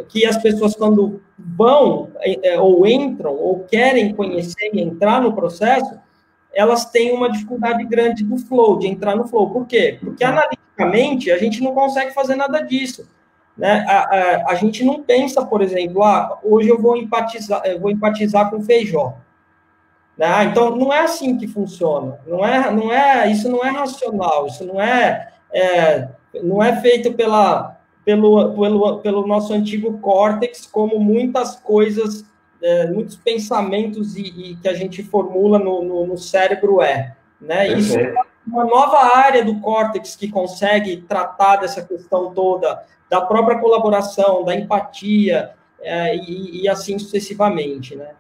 que as pessoas, quando vão, ou entram, ou querem conhecer e entrar no processo, elas têm uma dificuldade grande do flow, de entrar no flow. Por quê? Porque, analiticamente, a gente não consegue fazer nada disso. Né? A gente não pensa, por exemplo, hoje eu vou empatizar com Feijó. Né? Então, não é assim que funciona. Isso não é racional, isso não é feito pelo nosso antigo córtex, como muitas coisas, muitos pensamentos e que a gente formula no cérebro né? Isso é uma nova área do córtex que consegue tratar dessa questão toda, da própria colaboração, da empatia, e assim sucessivamente, né?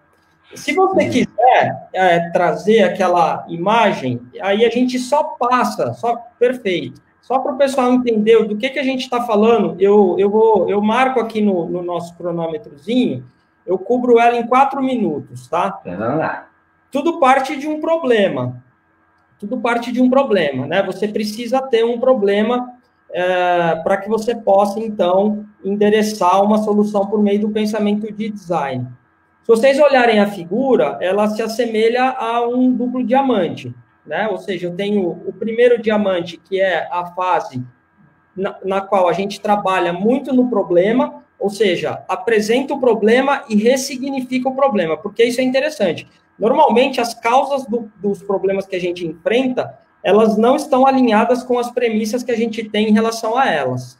Se você quiser trazer aquela imagem, aí a gente só passa, perfeito. Só para o pessoal entender do que a gente está falando, eu marco aqui no nosso cronômetrozinho, eu cubro ela em 4 minutos, tá? Tudo parte de um problema. Tudo parte de um problema, né? Você precisa ter um problema para que você possa, então, endereçar uma solução por meio do pensamento de design. Se vocês olharem a figura, ela se assemelha a um duplo diamante, né? Ou seja, eu tenho o primeiro diamante, que é a fase na qual a gente trabalha muito no problema, ou seja, apresenta o problema e ressignifica o problema, porque isso é interessante. Normalmente, as causas dos problemas que a gente enfrenta, elas não estão alinhadas com as premissas que a gente tem em relação a elas.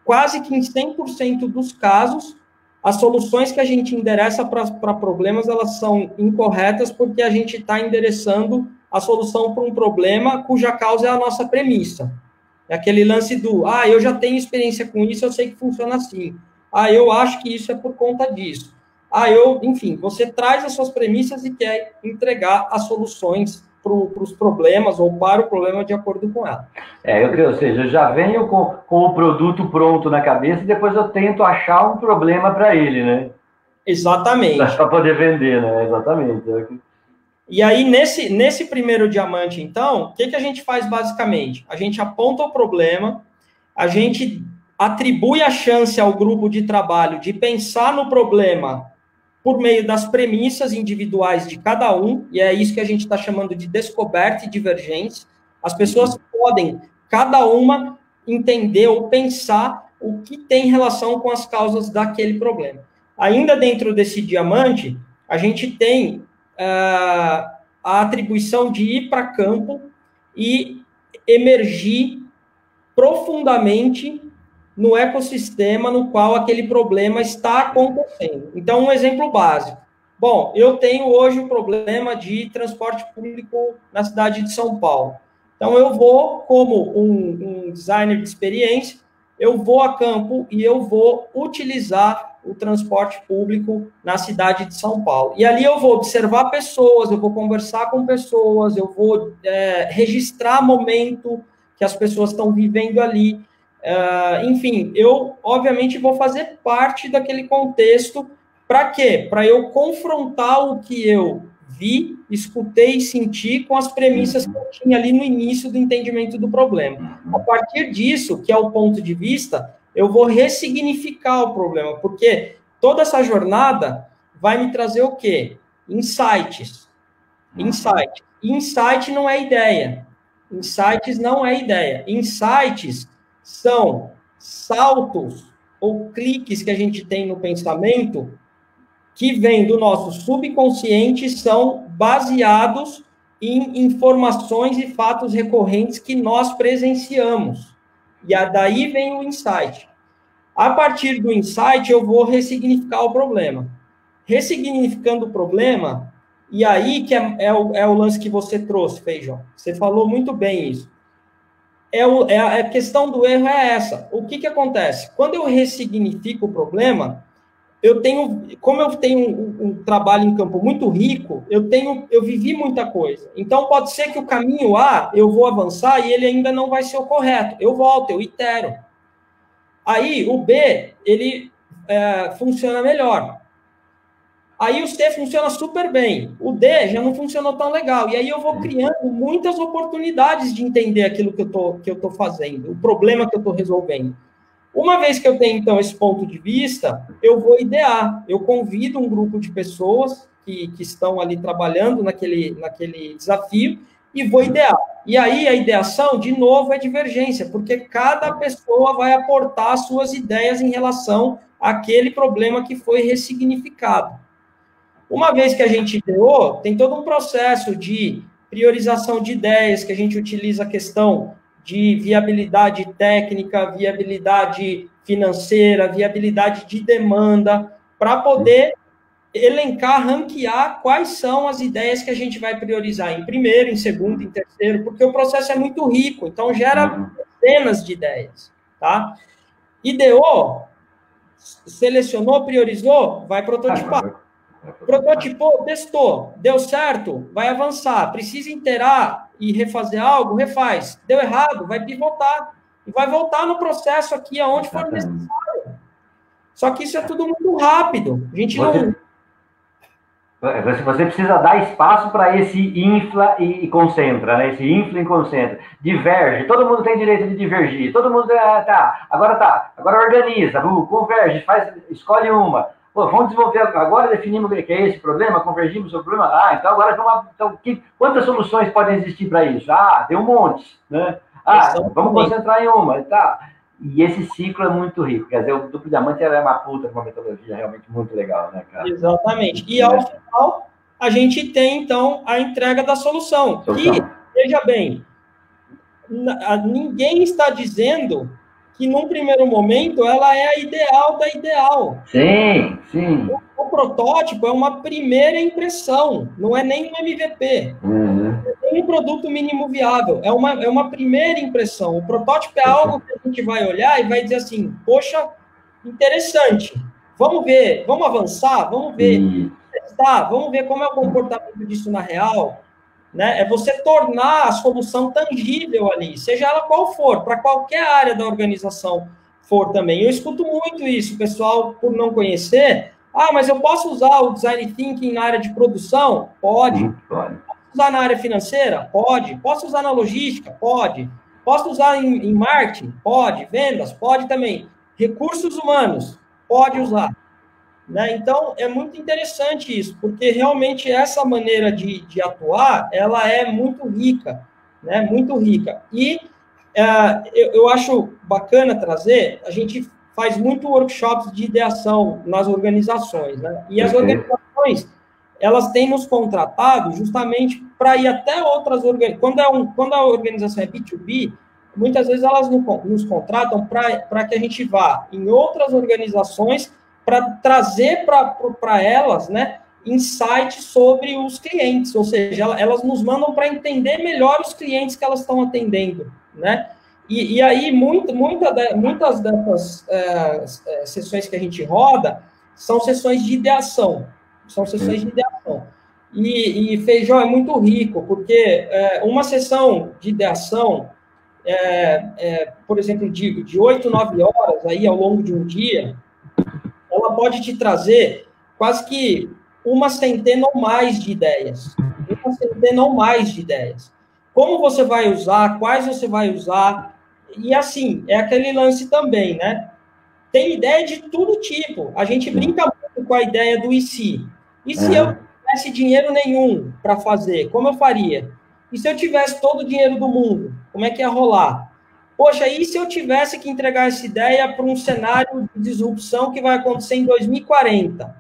Quase que em 100% dos casos, as soluções que a gente endereça para problemas, elas são incorretas porque a gente está endereçando a solução para um problema cuja causa é a nossa premissa. É aquele lance do, eu já tenho experiência com isso, eu sei que funciona assim. Eu acho que isso é por conta disso. Enfim, você traz as suas premissas e quer entregar as soluções para os problemas ou para o problema de acordo com ela. Ou seja, eu já venho com o produto pronto na cabeça e depois eu tento achar um problema para ele, né? Exatamente. Para poder vender, né? Exatamente. E aí, nesse primeiro diamante, então, o que a gente faz basicamente? A gente aponta o problema, a gente atribui a chance ao grupo de trabalho de pensar no problema por meio das premissas individuais de cada um, e é isso que a gente está chamando de descoberta e divergência. As pessoas podem, cada uma, entender ou pensar o que tem relação com as causas daquele problema. Ainda dentro desse diamante, a gente tem a atribuição de ir para campo e emergir profundamente no ecossistema no qual aquele problema está acontecendo. Então, um exemplo básico. Bom, eu tenho hoje um problema de transporte público na cidade de São Paulo. Então, eu vou, como um designer de experiência, eu vou a campo e eu vou utilizar o transporte público na cidade de São Paulo. E ali eu vou observar pessoas, eu vou conversar com pessoas, eu vou registrar momento que as pessoas estão vivendo ali. Enfim, eu, obviamente, vou fazer parte daquele contexto. Para quê? Para eu confrontar o que eu vi, escutei e senti com as premissas que eu tinha ali no início do entendimento do problema. A partir disso, que é o ponto de vista, eu vou ressignificar o problema, porque toda essa jornada vai me trazer o quê? Insights. Insight não é ideia. Insights não é ideia. Insights são saltos ou cliques que a gente tem no pensamento que vêm do nosso subconsciente, são baseados em informações e fatos recorrentes que nós presenciamos. E daí vem o insight. A partir do insight, eu vou ressignificar o problema. Ressignificando o problema, e aí que é o lance que você trouxe, Feijão. Você falou muito bem isso. A questão do erro é essa. O que acontece? Quando eu ressignifico o problema, como eu tenho um trabalho em campo muito rico, eu vivi muita coisa. Então, pode ser que o caminho A, eu vou avançar e ele ainda não vai ser o correto. Eu volto, eu itero. Aí, o B, ele funciona melhor. Aí, o C funciona super bem. O D já não funcionou tão legal. E aí, eu vou criando muitas oportunidades de entender aquilo que eu tô fazendo, o problema que eu estou resolvendo. Uma vez que eu tenho, então, esse ponto de vista, eu vou idear. Eu convido um grupo de pessoas que estão ali trabalhando naquele desafio e vou idear. E aí, a ideação, de novo, é divergência, porque cada pessoa vai aportar suas ideias em relação àquele problema que foi ressignificado. Uma vez que a gente ideou, tem todo um processo de priorização de ideias, que a gente utiliza a questão de viabilidade técnica, viabilidade financeira, viabilidade de demanda, para poder elencar, ranquear quais são as ideias que a gente vai priorizar em primeiro, em segundo, em terceiro, porque o processo é muito rico, então gera dezenas de ideias, tá? Ideou, selecionou, priorizou, vai prototipar. Prototipou, testou, deu certo, vai avançar. Precisa interar e refazer algo, refaz. Deu errado, vai pivotar. E vai voltar no processo aqui, aonde for necessário. Só que isso é tudo muito rápido. A gente não... Você precisa dar espaço para esse infla e concentra, né? Esse infla e concentra. Diverge, todo mundo tem direito de divergir. Todo mundo agora organiza, converge, escolhe uma. Pô, vamos desenvolver, agora definimos o que é esse problema, convergimos sobre o problema. Então agora quantas soluções podem existir para isso? Tem um monte, né? Vamos concentrar em uma, tá? E esse ciclo é muito rico. Quer dizer, o duplo diamante é uma puta, uma metodologia realmente muito legal, né, cara? Exatamente. E ao final, a gente tem, então, a entrega da solução. Que, veja bem, ninguém está dizendo que, num primeiro momento, ela é a ideal da ideal. Sim, sim. O protótipo é uma primeira impressão, não é nem um MVP. É um produto mínimo viável, é uma primeira impressão. O protótipo é algo que a gente vai olhar e vai dizer assim, poxa, interessante, vamos ver, vamos avançar, vamos ver, testar, vamos ver como é o comportamento disso na real. Né? É você tornar a solução tangível ali, seja ela qual for, para qualquer área da organização for também. Eu escuto muito isso, pessoal, por não conhecer. Mas eu posso usar o Design Thinking na área de produção? Pode. Posso usar na área financeira? Pode. Posso usar na logística? Pode. Posso usar em marketing? Pode. Vendas? Pode também. Recursos humanos? Pode usar. Né? Então, é muito interessante isso, porque realmente essa maneira de atuar, ela é muito rica, né? Muito rica. E eu acho bacana trazer, a gente faz muito workshops de ideação nas organizações, né? E as organizações, elas têm nos contratado justamente para ir até outras organizações. Quando a organização é B2B, muitas vezes elas nos contratam para que a gente vá em outras organizações para trazer para elas, né, insights sobre os clientes, ou seja, elas nos mandam para entender melhor os clientes que elas estão atendendo, né? E aí, muitas dessas sessões que a gente roda são sessões de ideação. São sessões de ideação. E Feijão é muito rico, porque uma sessão de ideação, por exemplo, de 8, 9 horas aí ao longo de um dia, ela pode te trazer quase que uma centena ou mais de ideias. Uma centena ou mais de ideias. Como você vai usar, quais você vai usar. E assim, é aquele lance também, né? Tem ideia de todo tipo. A gente brinca muito com a ideia do e se. E se eu não tivesse dinheiro nenhum para fazer, como eu faria? E se eu tivesse todo o dinheiro do mundo, como é que ia rolar? Poxa, e se eu tivesse que entregar essa ideia para um cenário de disrupção que vai acontecer em 2040?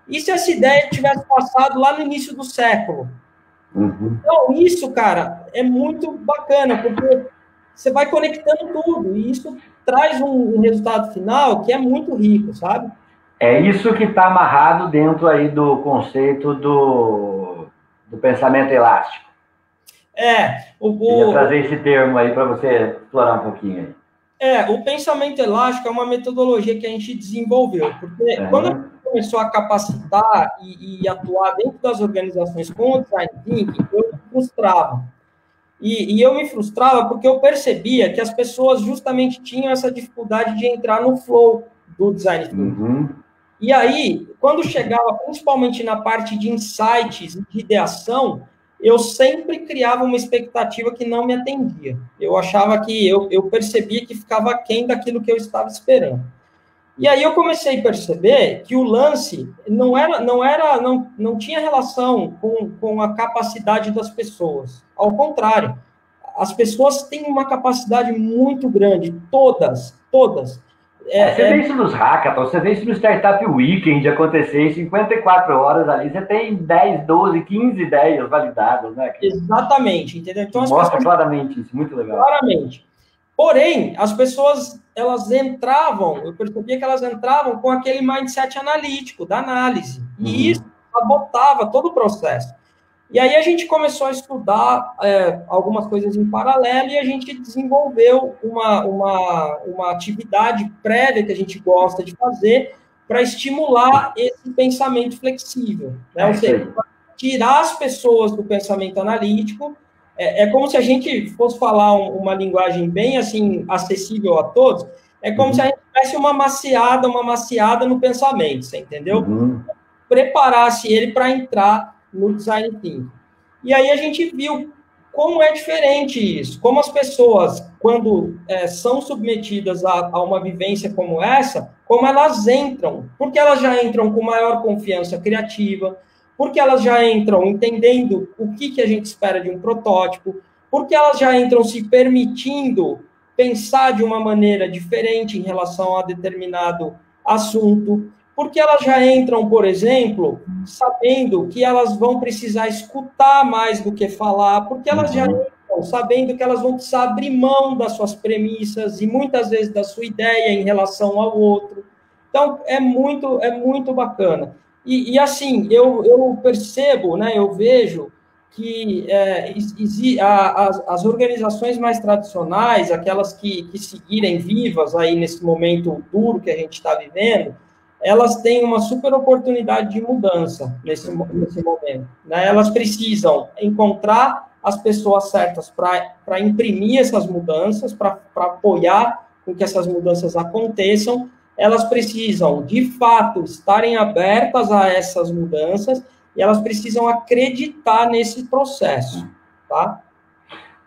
E se essa ideia tivesse passado lá no início do século? Uhum. Então, isso, cara, é muito bacana, porque você vai conectando tudo, e isso traz um resultado final que é muito rico, sabe? É isso que está amarrado dentro aí do conceito do pensamento elástico. Queria trazer esse termo aí para você explorar um pouquinho. O pensamento elástico é uma metodologia que a gente desenvolveu, porque quando a gente começou a capacitar e atuar dentro das organizações com o design thinking, eu me frustrava. E eu me frustrava porque eu percebia que as pessoas justamente tinham essa dificuldade de entrar no flow do design thinking. Uhum. E aí, quando chegava, principalmente na parte de insights, de ideação, eu sempre criava uma expectativa que não me atendia. Eu achava que eu percebia que ficava aquém daquilo que eu estava esperando. E aí eu comecei a perceber que o lance não tinha relação com a capacidade das pessoas. Ao contrário, as pessoas têm uma capacidade muito grande, todas. Você vê isso nos hackathons, você vê isso no Startup Weekend acontecer em 54 horas ali, você tem 10, 12, 15 ideias validadas, né? Exatamente, entendeu? Então, mostra claramente isso, muito legal. Claramente. Porém, as pessoas, elas entravam, eu percebia que elas entravam com aquele mindset analítico, da análise, e isso sabotava todo o processo. E aí a gente começou a estudar algumas coisas em paralelo e a gente desenvolveu uma atividade prévia que a gente gosta de fazer para estimular esse pensamento flexível, né? Ou seja, tirar as pessoas do pensamento analítico. É como se a gente fosse falar uma linguagem bem assim acessível a todos. É como se a gente tivesse uma maciada no pensamento, você entendeu? Preparasse ele para entrar no design thinking. E aí a gente viu como é diferente isso, como as pessoas, quando são submetidas a uma vivência como essa, como elas entram, porque elas já entram com maior confiança criativa, porque elas já entram entendendo o que a gente espera de um protótipo, porque elas já entram se permitindo pensar de uma maneira diferente em relação a determinado assunto, porque elas já entram, por exemplo, sabendo que elas vão precisar escutar mais do que falar, porque elas já entram sabendo que elas vão precisar abrir mão das suas premissas e muitas vezes da sua ideia em relação ao outro. Então, é muito bacana. E assim, eu percebo, né, eu vejo que as organizações mais tradicionais, aquelas que seguirem vivas aí nesse momento duro que a gente está vivendo, elas têm uma super oportunidade de mudança nesse momento. Né? Elas precisam encontrar as pessoas certas para imprimir essas mudanças, para apoiar com que essas mudanças aconteçam. Elas precisam, de fato, estarem abertas a essas mudanças e elas precisam acreditar nesse processo, tá?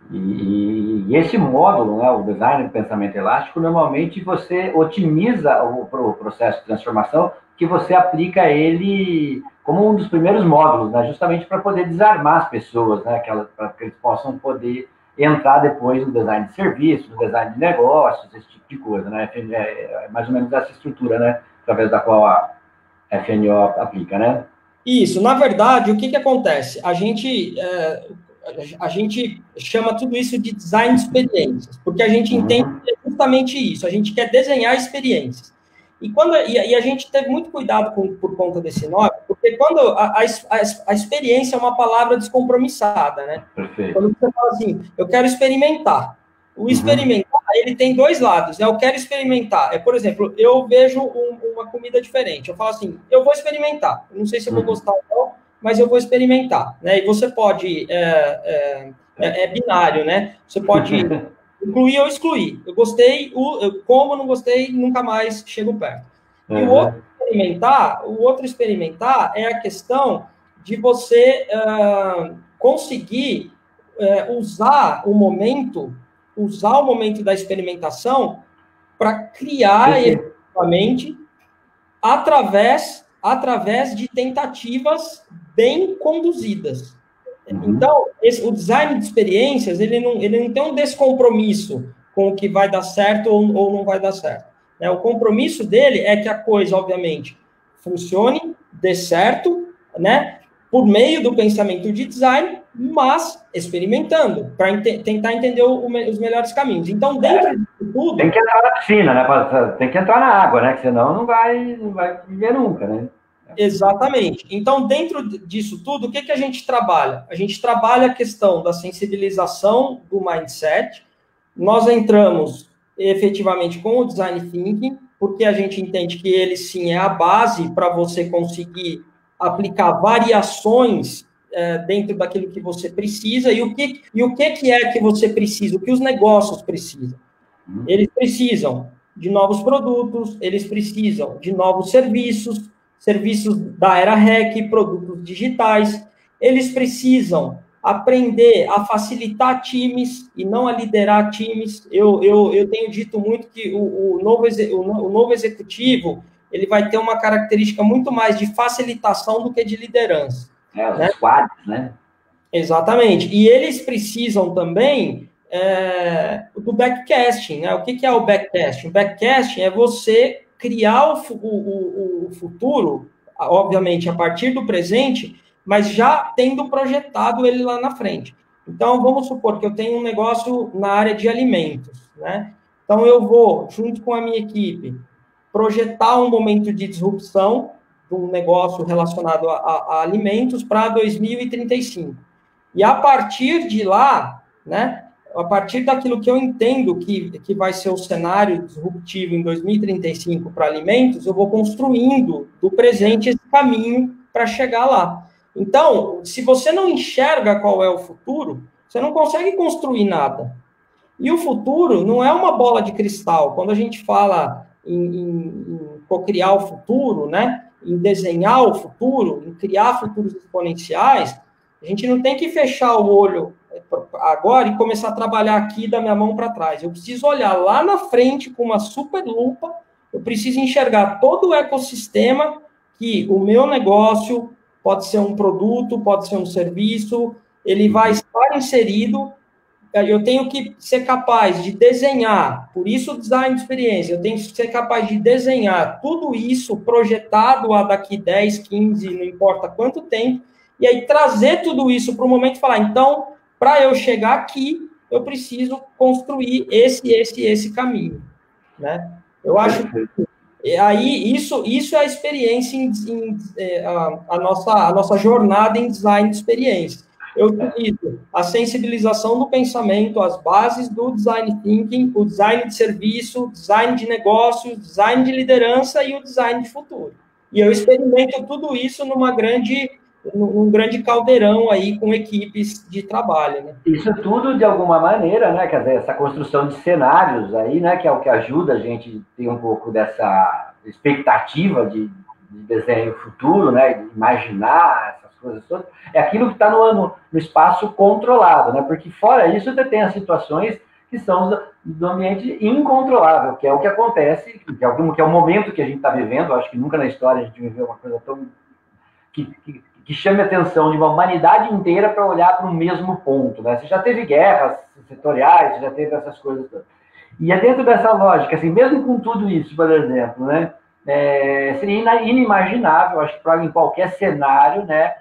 E esse módulo, né, o design do pensamento elástico, normalmente você otimiza o processo de transformação, que você aplica ele como um dos primeiros módulos, né, justamente para poder desarmar as pessoas, né, para que eles possam poder entrar depois no design de serviço, no design de negócios, esse tipo de coisa, né? É mais ou menos essa estrutura, né, através da qual a FNO aplica, né? Isso, na verdade, o que acontece? A gente chama tudo isso de design de experiências, porque a gente entende justamente isso, a gente quer desenhar experiências. E a gente teve muito cuidado por conta desse nome, porque quando a experiência é uma palavra descompromissada, né? Perfeito. Quando você fala assim, eu quero experimentar. O experimentar, ele tem dois lados, né? Eu quero experimentar. Por exemplo, eu vejo uma comida diferente. Eu falo assim, eu vou experimentar. Eu não sei se eu vou gostar ou não, mas eu vou experimentar. Né? E você pode... É binário, né? Você pode incluir ou excluir. Eu gostei, eu como, não gostei, nunca mais chego perto. E o outro experimentar é a questão de você conseguir usar o momento da experimentação para criar efetivamente através de tentativas bem conduzidas. Então, o design de experiências, ele não tem um descompromisso com o que vai dar certo ou não vai dar certo. Né? O compromisso dele é que a coisa, obviamente, funcione, dê certo, né? por meio do pensamento de design, mas experimentando, para tentar entender os melhores caminhos. Então, dentro disso tudo... Tem que entrar na piscina, né? Tem que entrar na água, né? Que senão não vai viver nunca, né? Exatamente. Então, dentro disso tudo, o que a gente trabalha? A gente trabalha a questão da sensibilização do mindset. Nós entramos efetivamente com o design thinking, porque a gente entende que ele sim é a base para você conseguir aplicar variações dentro daquilo que você precisa. E o que é que você precisa? O que os negócios precisam? Eles precisam de novos produtos, eles precisam de novos serviços da era REC, produtos digitais. Eles precisam aprender a facilitar times e não a liderar times. Eu tenho dito muito que o novo executivo ele vai ter uma característica muito mais de facilitação do que de liderança. Os squads, né? Exatamente. E eles precisam também do backcasting, né? O que é o backcasting? O backcasting é você criar o futuro, obviamente, a partir do presente, mas já tendo projetado ele lá na frente. Então, vamos supor que eu tenho um negócio na área de alimentos, né? Então, eu vou, junto com a minha equipe, projetar um momento de disrupção de um negócio relacionado a alimentos para 2035. E a partir de lá, né, a partir daquilo que eu entendo que vai ser o cenário disruptivo em 2035 para alimentos, eu vou construindo do presente esse caminho para chegar lá. Então, se você não enxerga qual é o futuro, você não consegue construir nada. E o futuro não é uma bola de cristal. Quando a gente fala em cocriar o futuro, né, em desenhar o futuro, em criar futuros exponenciais, a gente não tem que fechar o olho agora e começar a trabalhar aqui da minha mão para trás. Eu preciso olhar lá na frente com uma super lupa, eu preciso enxergar todo o ecossistema que o meu negócio pode ser um produto, pode ser um serviço, ele vai estar inserido. Eu tenho que ser capaz de desenhar, por isso o design de experiência, eu tenho que ser capaz de desenhar tudo isso projetado a daqui 10, 15, não importa quanto tempo, e aí trazer tudo isso para o momento e falar, então, para eu chegar aqui, eu preciso construir esse caminho, né? Eu acho que aí isso é a experiência, a nossa jornada em design de experiência. Eu utilizo a sensibilização do pensamento, as bases do design thinking, o design de serviço, o design de negócio, o design de liderança e o design de futuro. E eu experimento tudo isso num grande caldeirão aí com equipes de trabalho, né? Isso tudo, de alguma maneira, né? Quer dizer, essa construção de cenários aí, né? Que é o que ajuda a gente a ter um pouco dessa expectativa de desenho futuro, né? De imaginar essas coisas todas. É aquilo que está no espaço controlado, né? Porque fora isso, você tem as situações que são do ambiente incontrolável, que é o que acontece, que é o momento que a gente está vivendo. Eu acho que nunca na história a gente viveu uma coisa tão... que chame a atenção de uma humanidade inteira para olhar para o mesmo ponto, né? Você já teve guerras setoriais, você já teve essas coisas todas. E é dentro dessa lógica, assim, mesmo com tudo isso, por exemplo, né? Seria inimaginável, acho que para em qualquer cenário, né?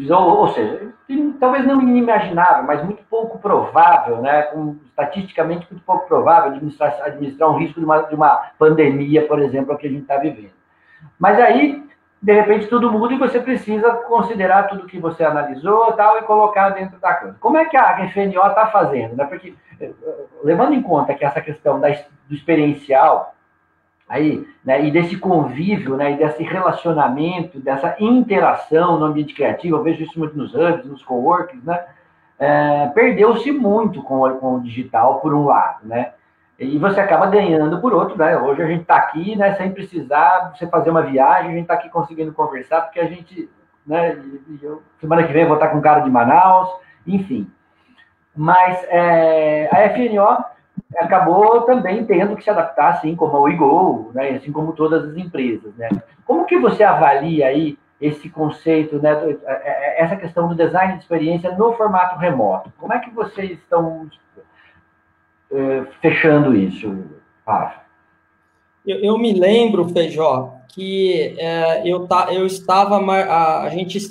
Ou seja, talvez não inimaginável, mas muito pouco provável, né? Estatisticamente muito pouco provável administrar um risco de uma pandemia, por exemplo, que a gente está vivendo. Mas aí, de repente, tudo muda e você precisa considerar tudo que você analisou e tal e colocar dentro da coisa. Como é que a FNO está fazendo? Né? Porque, levando em conta que essa questão do experiencial aí, né, e desse convívio, né, e desse relacionamento, dessa interação no ambiente criativo, eu vejo isso muito nos hubs, nos coworkings, né, perdeu-se muito com o digital, por um lado, né? E você acaba ganhando por outro, né? Hoje a gente está aqui, né, sem precisar você fazer uma viagem, a gente está aqui conseguindo conversar, porque a gente, né, semana que vem eu vou estar com um cara de Manaus, enfim. Mas a FNO acabou também tendo que se adaptar, assim como a WeGo, né, assim como todas as empresas, né? Como que você avalia aí esse conceito, né, essa questão do design de experiência no formato remoto? Como é que vocês estão fechando isso, Rafa? Eu me lembro, Feijó, que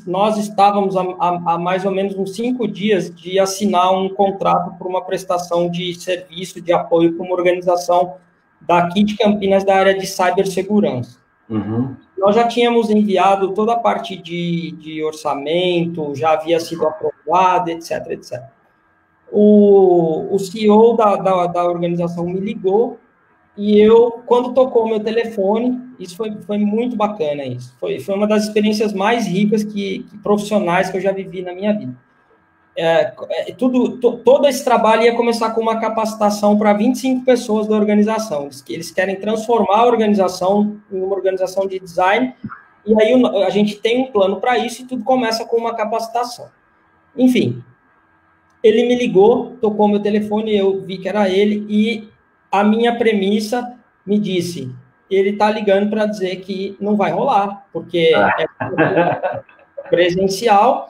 nós estávamos há mais ou menos uns 5 dias de assinar um contrato por uma prestação de serviço de apoio para uma organização daqui de Campinas da área de cibersegurança. Uhum. Nós já tínhamos enviado toda a parte de orçamento, já havia sido aprovado, etc, etc. O CEO da organização me ligou e quando tocou o meu telefone, isso foi muito bacana, isso. Foi uma das experiências mais ricas profissionais que eu já vivi na minha vida. Todo esse trabalho ia começar com uma capacitação para 25 pessoas da organização. Eles querem transformar a organização em uma organização de design, e aí a gente tem um plano para isso, e tudo começa com uma capacitação. Enfim, ele me ligou, tocou meu telefone, eu vi que era ele, e a minha premissa me disse, ele está ligando para dizer que não vai rolar, porque é presencial,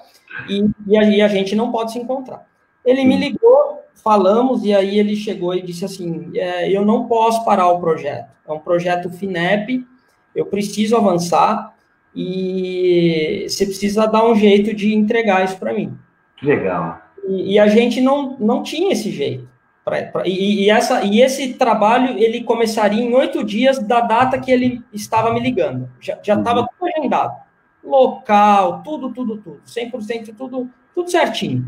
e a gente não pode se encontrar. Ele me ligou, falamos, e aí ele chegou e disse assim, eu não posso parar o projeto, é um projeto FINEP, eu preciso avançar, e você precisa dar um jeito de entregar isso para mim. Legal. E a gente não tinha esse jeito. E esse trabalho, ele começaria em 8 dias da data que ele estava me ligando. Já estava tudo agendado. Local, tudo, 100%, tudo certinho.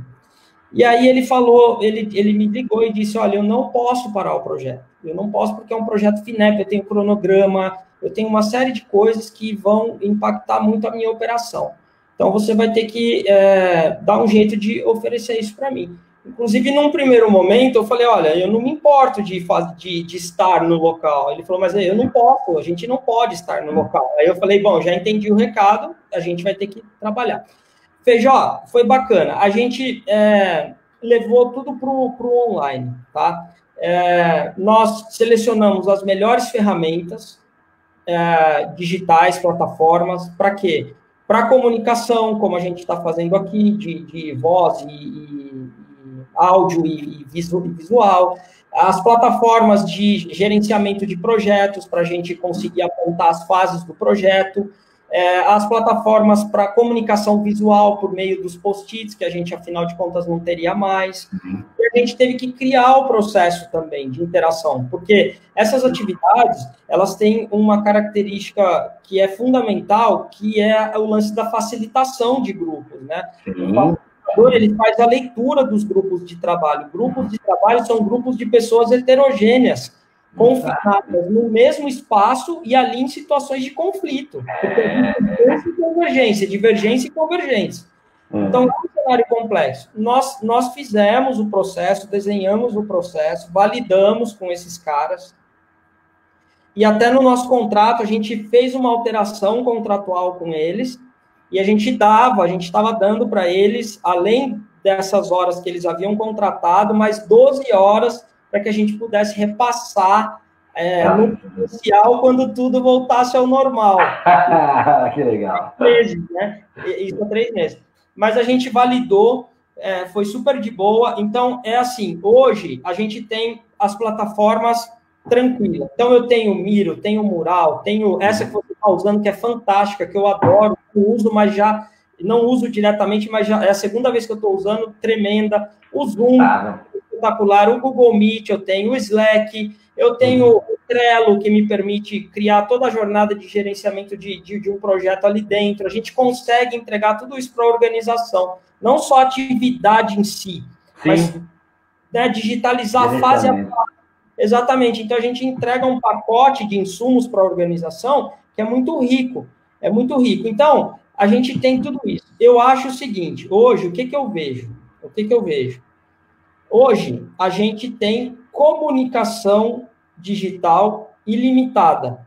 E aí ele falou, ele me ligou e disse, olha, eu não posso parar o projeto. Eu não posso porque é um projeto FINEP, eu tenho cronograma, eu tenho uma série de coisas que vão impactar muito a minha operação. Então, você vai ter que dar um jeito de oferecer isso para mim. Inclusive, num primeiro momento, eu falei, olha, eu não me importo de estar no local. Ele falou, mas eu não posso, a gente não pode estar no local. Aí eu falei, bom, já entendi o recado, a gente vai ter que trabalhar. Feijó, foi bacana. A gente levou tudo para o online, tá? Nós selecionamos as melhores ferramentas digitais, plataformas, para quê? Para comunicação, como a gente está fazendo aqui, de voz e áudio e visual, as plataformas de gerenciamento de projetos, para a gente conseguir apontar as fases do projeto, as plataformas para comunicação visual por meio dos post-its, que a gente, afinal de contas, não teria mais. E a gente teve que criar o processo também de interação, porque essas atividades, elas têm uma característica que é fundamental, que é o lance da facilitação de grupos, né? O facilitador, ele faz a leitura dos grupos de trabalho. Grupos de trabalho são grupos de pessoas heterogêneas, confinadas no mesmo espaço e ali em situações de conflito. Convergência, divergência e convergência. Então, é um cenário complexo. Nós fizemos o processo, desenhamos o processo, validamos com esses caras, e até no nosso contrato, a gente fez uma alteração contratual com eles, e a gente estava dando para eles, além dessas horas que eles haviam contratado, mais 12 horas para que a gente pudesse repassar no presencial quando tudo voltasse ao normal. Que legal. 3 meses, né? Isso há 3 meses. Mas a gente validou, foi super de boa. Então, assim, hoje a gente tem as plataformas tranquilas. Então, eu tenho o Miro, tenho o Mural, tenho essa que você está usando, que é fantástica, que eu adoro, eu uso, mas já não uso diretamente, mas já é a segunda vez que eu estou usando, tremenda. O Zoom, espetacular, o Google Meet, eu tenho o Slack, eu tenho o Trello, que me permite criar toda a jornada de gerenciamento de um projeto ali dentro. A gente consegue entregar tudo isso para a organização. Não só a atividade em si, mas digitalizar a fase a fase. Exatamente. Então, a gente entrega um pacote de insumos para a organização que é muito rico. É muito rico. Então, a gente tem tudo isso. Eu acho o seguinte, hoje, o que eu vejo? Hoje, a gente tem comunicação digital ilimitada.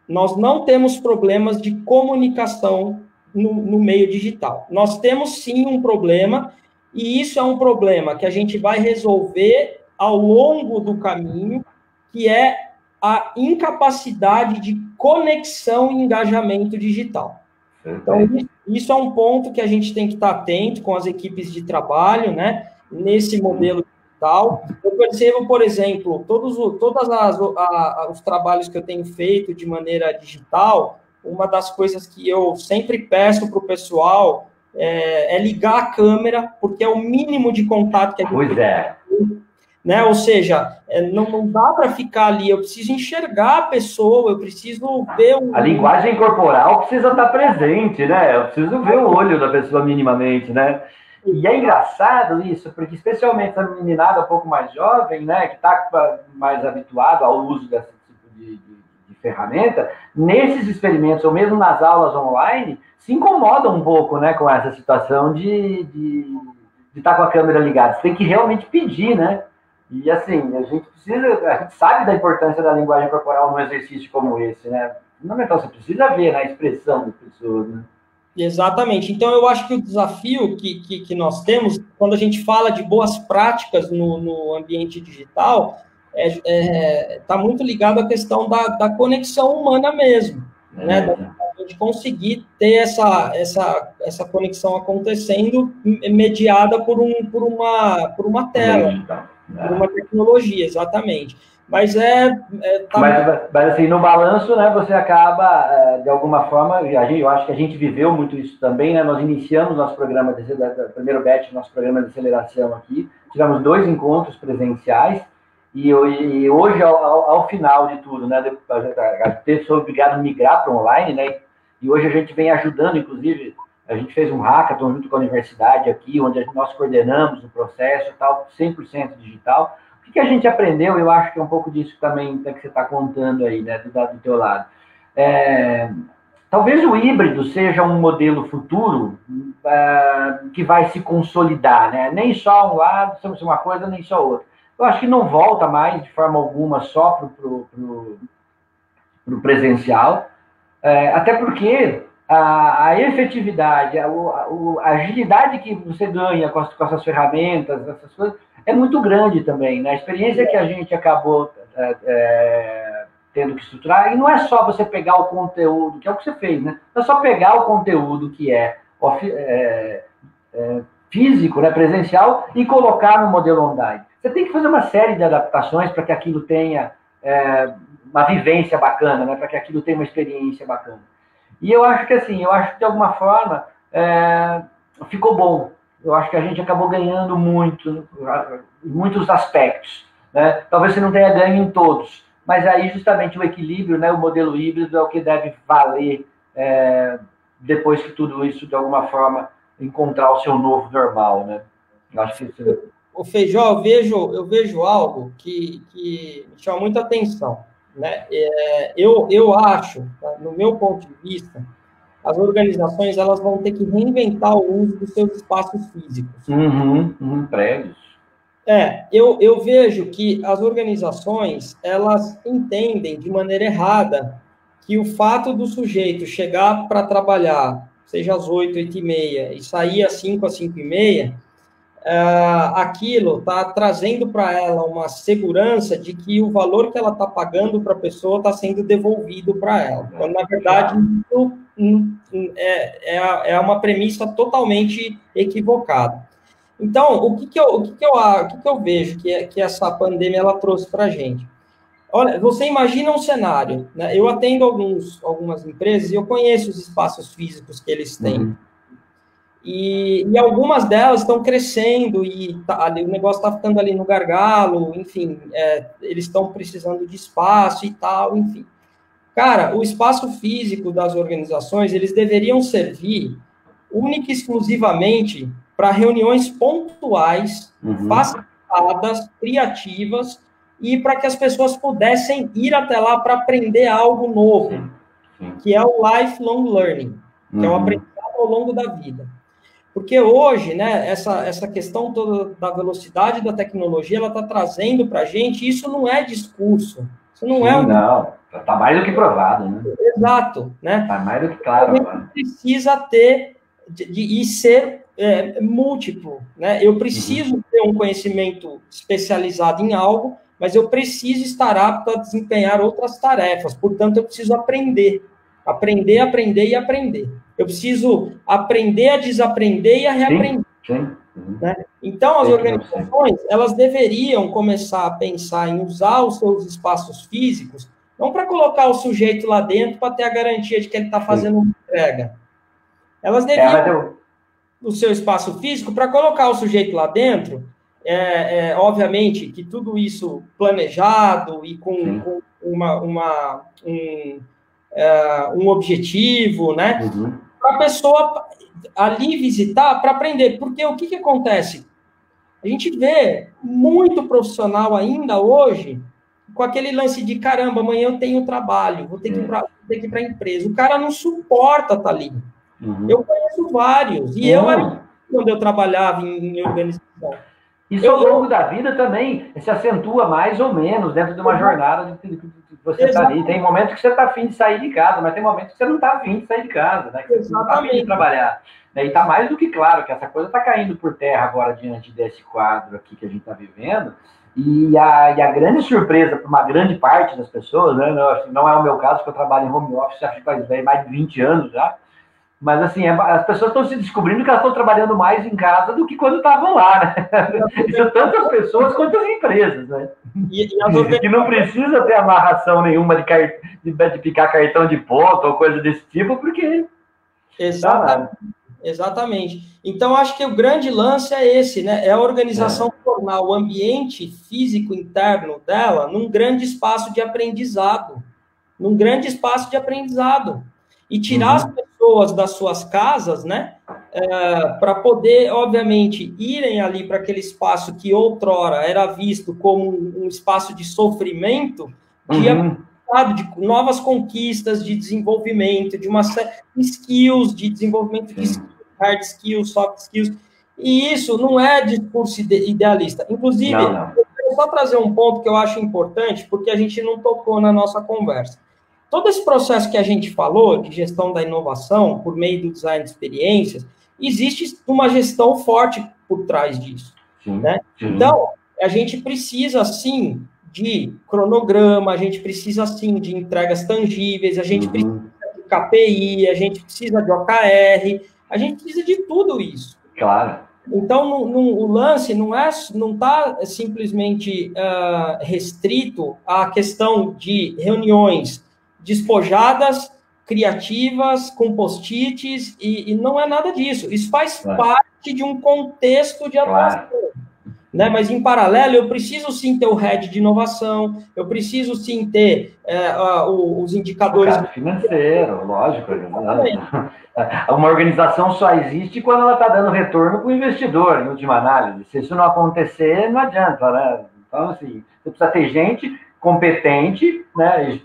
Nós não temos problemas de comunicação no meio digital. Nós temos, sim, um problema, e isso é um problema que a gente vai resolver ao longo do caminho, que é a incapacidade de conexão e engajamento digital. Então, isso é um ponto que a gente tem que estar atento com as equipes de trabalho, né? Nesse modelo digital. Eu percebo, por exemplo, todos os trabalhos que eu tenho feito de maneira digital, uma das coisas que eu sempre peço para o pessoal é ligar a câmera, porque é o mínimo de contato que a gente tem. Né? Ou seja, não dá para ficar ali, eu preciso enxergar a pessoa, eu preciso ver A linguagem corporal precisa estar presente, né? Eu preciso ver o olho da pessoa minimamente, né? E é engraçado isso, porque especialmente a meninada um pouco mais jovem, né, que está mais habituado ao uso desse tipo de ferramenta, nesses experimentos, ou mesmo nas aulas online, se incomoda um pouco, né, com essa situação de estar com a câmera ligada. Você tem que realmente pedir, né? E assim, a gente sabe da importância da linguagem corporal num exercício como esse, né? Fundamental, você precisa ver na expressão das pessoas, né? Exatamente. Então, eu acho que o desafio que nós temos, quando a gente fala de boas práticas no ambiente digital, está muito ligado à questão da conexão humana mesmo, né? A gente conseguir ter essa conexão acontecendo mediada por uma tela. Por uma tecnologia, exatamente. Mas mas assim, no balanço, né, você acaba, de alguma forma, eu acho que a gente viveu muito isso também, né? Nós iniciamos nosso programa, primeiro batch, nosso programa de aceleração aqui, tivemos 2 encontros presenciais, e hoje, ao final de tudo, né, a gente foi obrigado a migrar para online, né, e hoje a gente vem ajudando, inclusive, a gente fez um hackathon junto com a universidade aqui, onde nós coordenamos o processo, tal, 100% digital. O que a gente aprendeu, eu acho que é um pouco disso também que você está contando aí, né, do teu lado. Talvez o híbrido seja um modelo futuro que vai se consolidar, né? Nem só um lado, uma coisa, nem só outra. Eu acho que não volta mais, de forma alguma, só para o presencial, até porque a efetividade, a agilidade que você ganha com essas ferramentas, essas coisas, é muito grande também, né? A experiência que a gente acabou tendo que estruturar, e não é só você pegar o conteúdo, que é o que você fez, né? Não é só pegar o conteúdo que físico, né, presencial, e colocar no modelo online. Você tem que fazer uma série de adaptações para que aquilo tenha uma vivência bacana, né? Para que aquilo tenha uma experiência bacana. E eu acho que assim, de alguma forma ficou bom. Eu acho que a gente acabou ganhando muito, em muitos aspectos, né? Talvez você não tenha ganho em todos, mas aí justamente o equilíbrio, né, o modelo híbrido é o que deve valer depois que tudo isso, de alguma forma, encontrar o seu novo normal, né? Eu acho que isso... O Feijó, eu vejo algo que me chama muita atenção, né? Eu acho, no meu ponto de vista, as organizações elas vão ter que reinventar o uso dos seus espaços físicos. Prédios. Eu vejo que as organizações elas entendem de maneira errada que o fato do sujeito chegar para trabalhar, seja às 8, 8h30, e sair às 5, às 5h30, aquilo está trazendo para ela uma segurança de que o valor que ela está pagando para a pessoa está sendo devolvido para ela. Quando, na verdade, isso é uma premissa totalmente equivocada. Então, o que eu vejo que essa pandemia ela trouxe para a gente? Olha, você imagina um cenário, né? Eu atendo algumas empresas e eu conheço os espaços físicos que eles têm. E algumas delas estão crescendo e o negócio está ficando ali no gargalo, enfim, eles estão precisando de espaço e tal, enfim. Cara, o espaço físico das organizações, eles deveriam servir única e exclusivamente para reuniões pontuais, facilitadas, criativas, e para que as pessoas pudessem ir até lá para aprender algo novo, que é o lifelong learning, que é o aprendizado ao longo da vida. Porque hoje, né, essa questão toda da velocidade da tecnologia, ela está trazendo para a gente, isso não é discurso, isso não Não, está mais do que provado, né? Exato, né? Está mais do que claro. A gente precisa ter e ser múltiplo, né? Eu preciso ter um conhecimento especializado em algo, mas eu preciso estar apto a desempenhar outras tarefas, portanto, eu preciso aprender e aprender. Eu preciso aprender a desaprender e a reaprender. Sim, né? Então, as organizações, elas deveriam começar a pensar em usar os seus espaços físicos, não para colocar o sujeito lá dentro para ter a garantia de que ele está fazendo uma entrega. Elas deviam o seu espaço físico para colocar o sujeito lá dentro, obviamente que tudo isso planejado e com um objetivo, né? Para a pessoa ali visitar para aprender. Porque o que acontece? A gente vê muito profissional ainda hoje com aquele lance de caramba, amanhã eu tenho trabalho, vou ter que ir para a empresa. O cara não suporta estar ali. Eu conheço vários. E eu era quando eu trabalhava em organização. Isso ao longo da vida também se acentua mais ou menos dentro de uma jornada que você está ali. Tem momentos que você está afim de sair de casa, mas tem momentos que você não está afim de sair de casa, né? Que você não está afim de trabalhar. E está mais do que claro que essa coisa está caindo por terra agora diante desse quadro aqui que a gente está vivendo. E a grande surpresa para uma grande parte das pessoas, né? Não é o meu caso, porque eu trabalho em home office já faz mais de 20 anos já. Mas, assim, as pessoas estão se descobrindo que elas estão trabalhando mais em casa do que quando estavam lá, né? Isso tanto as pessoas quanto as empresas, né? Que não precisa ter amarração nenhuma de picar cartão de ponto ou coisa desse tipo, porque... Exatamente. Então, acho que o grande lance é esse, né? É a organização tornar o ambiente físico interno dela num grande espaço de aprendizado. E tirar as pessoas das suas casas, né? Para poder, obviamente, irem ali para aquele espaço que outrora era visto como um espaço de sofrimento, de novas conquistas, de desenvolvimento, de uma série de skills, de desenvolvimento de skills, hard skills, soft skills. E isso não é discurso idealista. Inclusive, eu quero só trazer um ponto que eu acho importante, porque a gente não tocou na nossa conversa. Todo esse processo que a gente falou, de gestão da inovação, por meio do design de experiências, existe uma gestão forte por trás disso. Né? Então, a gente precisa, sim, de cronograma, a gente precisa, sim, de entregas tangíveis, a gente precisa de KPI, a gente precisa de OKR, a gente precisa de tudo isso. Claro. Então, o lance não está simplesmente restrito à questão de reuniões despojadas, criativas, com post-its, e não é nada disso. Isso faz parte de um contexto de atuação. Né? Mas, em paralelo, eu preciso, sim, ter o head de inovação, eu preciso, sim, ter os indicadores... financeiro, lógico. Uma organização só existe quando ela está dando retorno para o investidor, em última análise. Se isso não acontecer, não adianta, né? Então, assim, você precisa ter gente competente, né?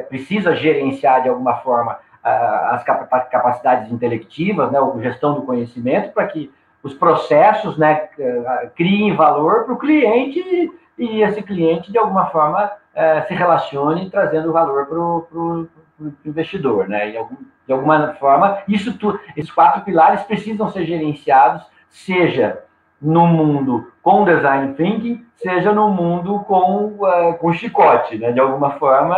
Precisa gerenciar de alguma forma as capacidades intelectivas, né? A gestão do conhecimento, para que os processos, né, criem valor para o cliente e esse cliente, de alguma forma, se relacione trazendo valor para o investidor. Né? De alguma forma, esses 4 pilares precisam ser gerenciados, seja no mundo com design thinking, seja no mundo com chicote, né? De alguma forma,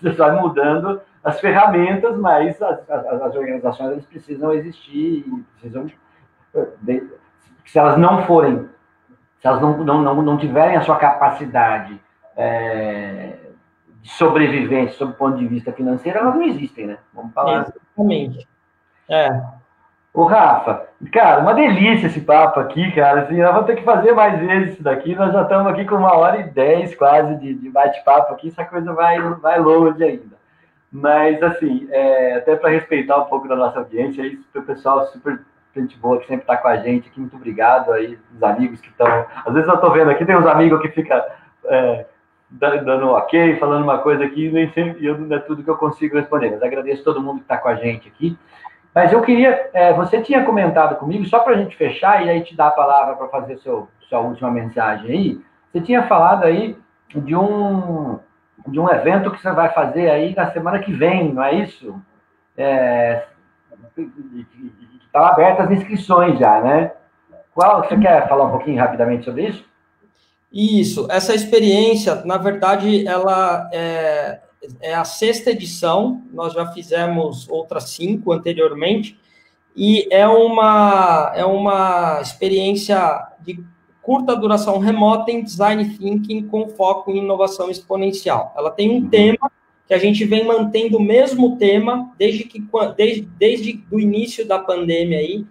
você vai mudando as ferramentas, mas as organizações elas precisam existir e precisam... Se elas não forem, se elas não tiverem a sua capacidade de sobrevivência sob o ponto de vista financeiro, elas não existem, né? Vamos falar. Exatamente. Ô, Rafa, cara, uma delícia esse papo aqui, cara. Assim, nós vamos ter que fazer mais vezes isso daqui. Nós já estamos aqui com 1h10 quase de bate-papo aqui. Essa coisa vai longe ainda. Mas, assim, até para respeitar um pouco da nossa audiência, aí, o pessoal super gente boa que sempre está com a gente aqui. Muito obrigado aí, os amigos que estão... Às vezes eu estou vendo aqui, tem uns amigos que ficam dando ok, falando uma coisa aqui, nem sempre não é tudo que eu consigo responder. Mas agradeço todo mundo que está com a gente aqui. Mas eu queria... você tinha comentado comigo, só para a gente fechar e aí te dar a palavra para fazer sua última mensagem aí, você tinha falado aí de um evento que você vai fazer aí na semana que vem, não é isso? Estão abertas as inscrições já, né? Você quer falar um pouquinho rapidamente sobre isso? Isso. Essa experiência, na verdade, ela é a 6ª edição. Nós já fizemos outras 5 anteriormente. e é uma experiência de curta duração remota em design thinking com foco em inovação exponencial. Ela tem um tema que a gente vem mantendo o mesmo tema desde o início da pandemia aí,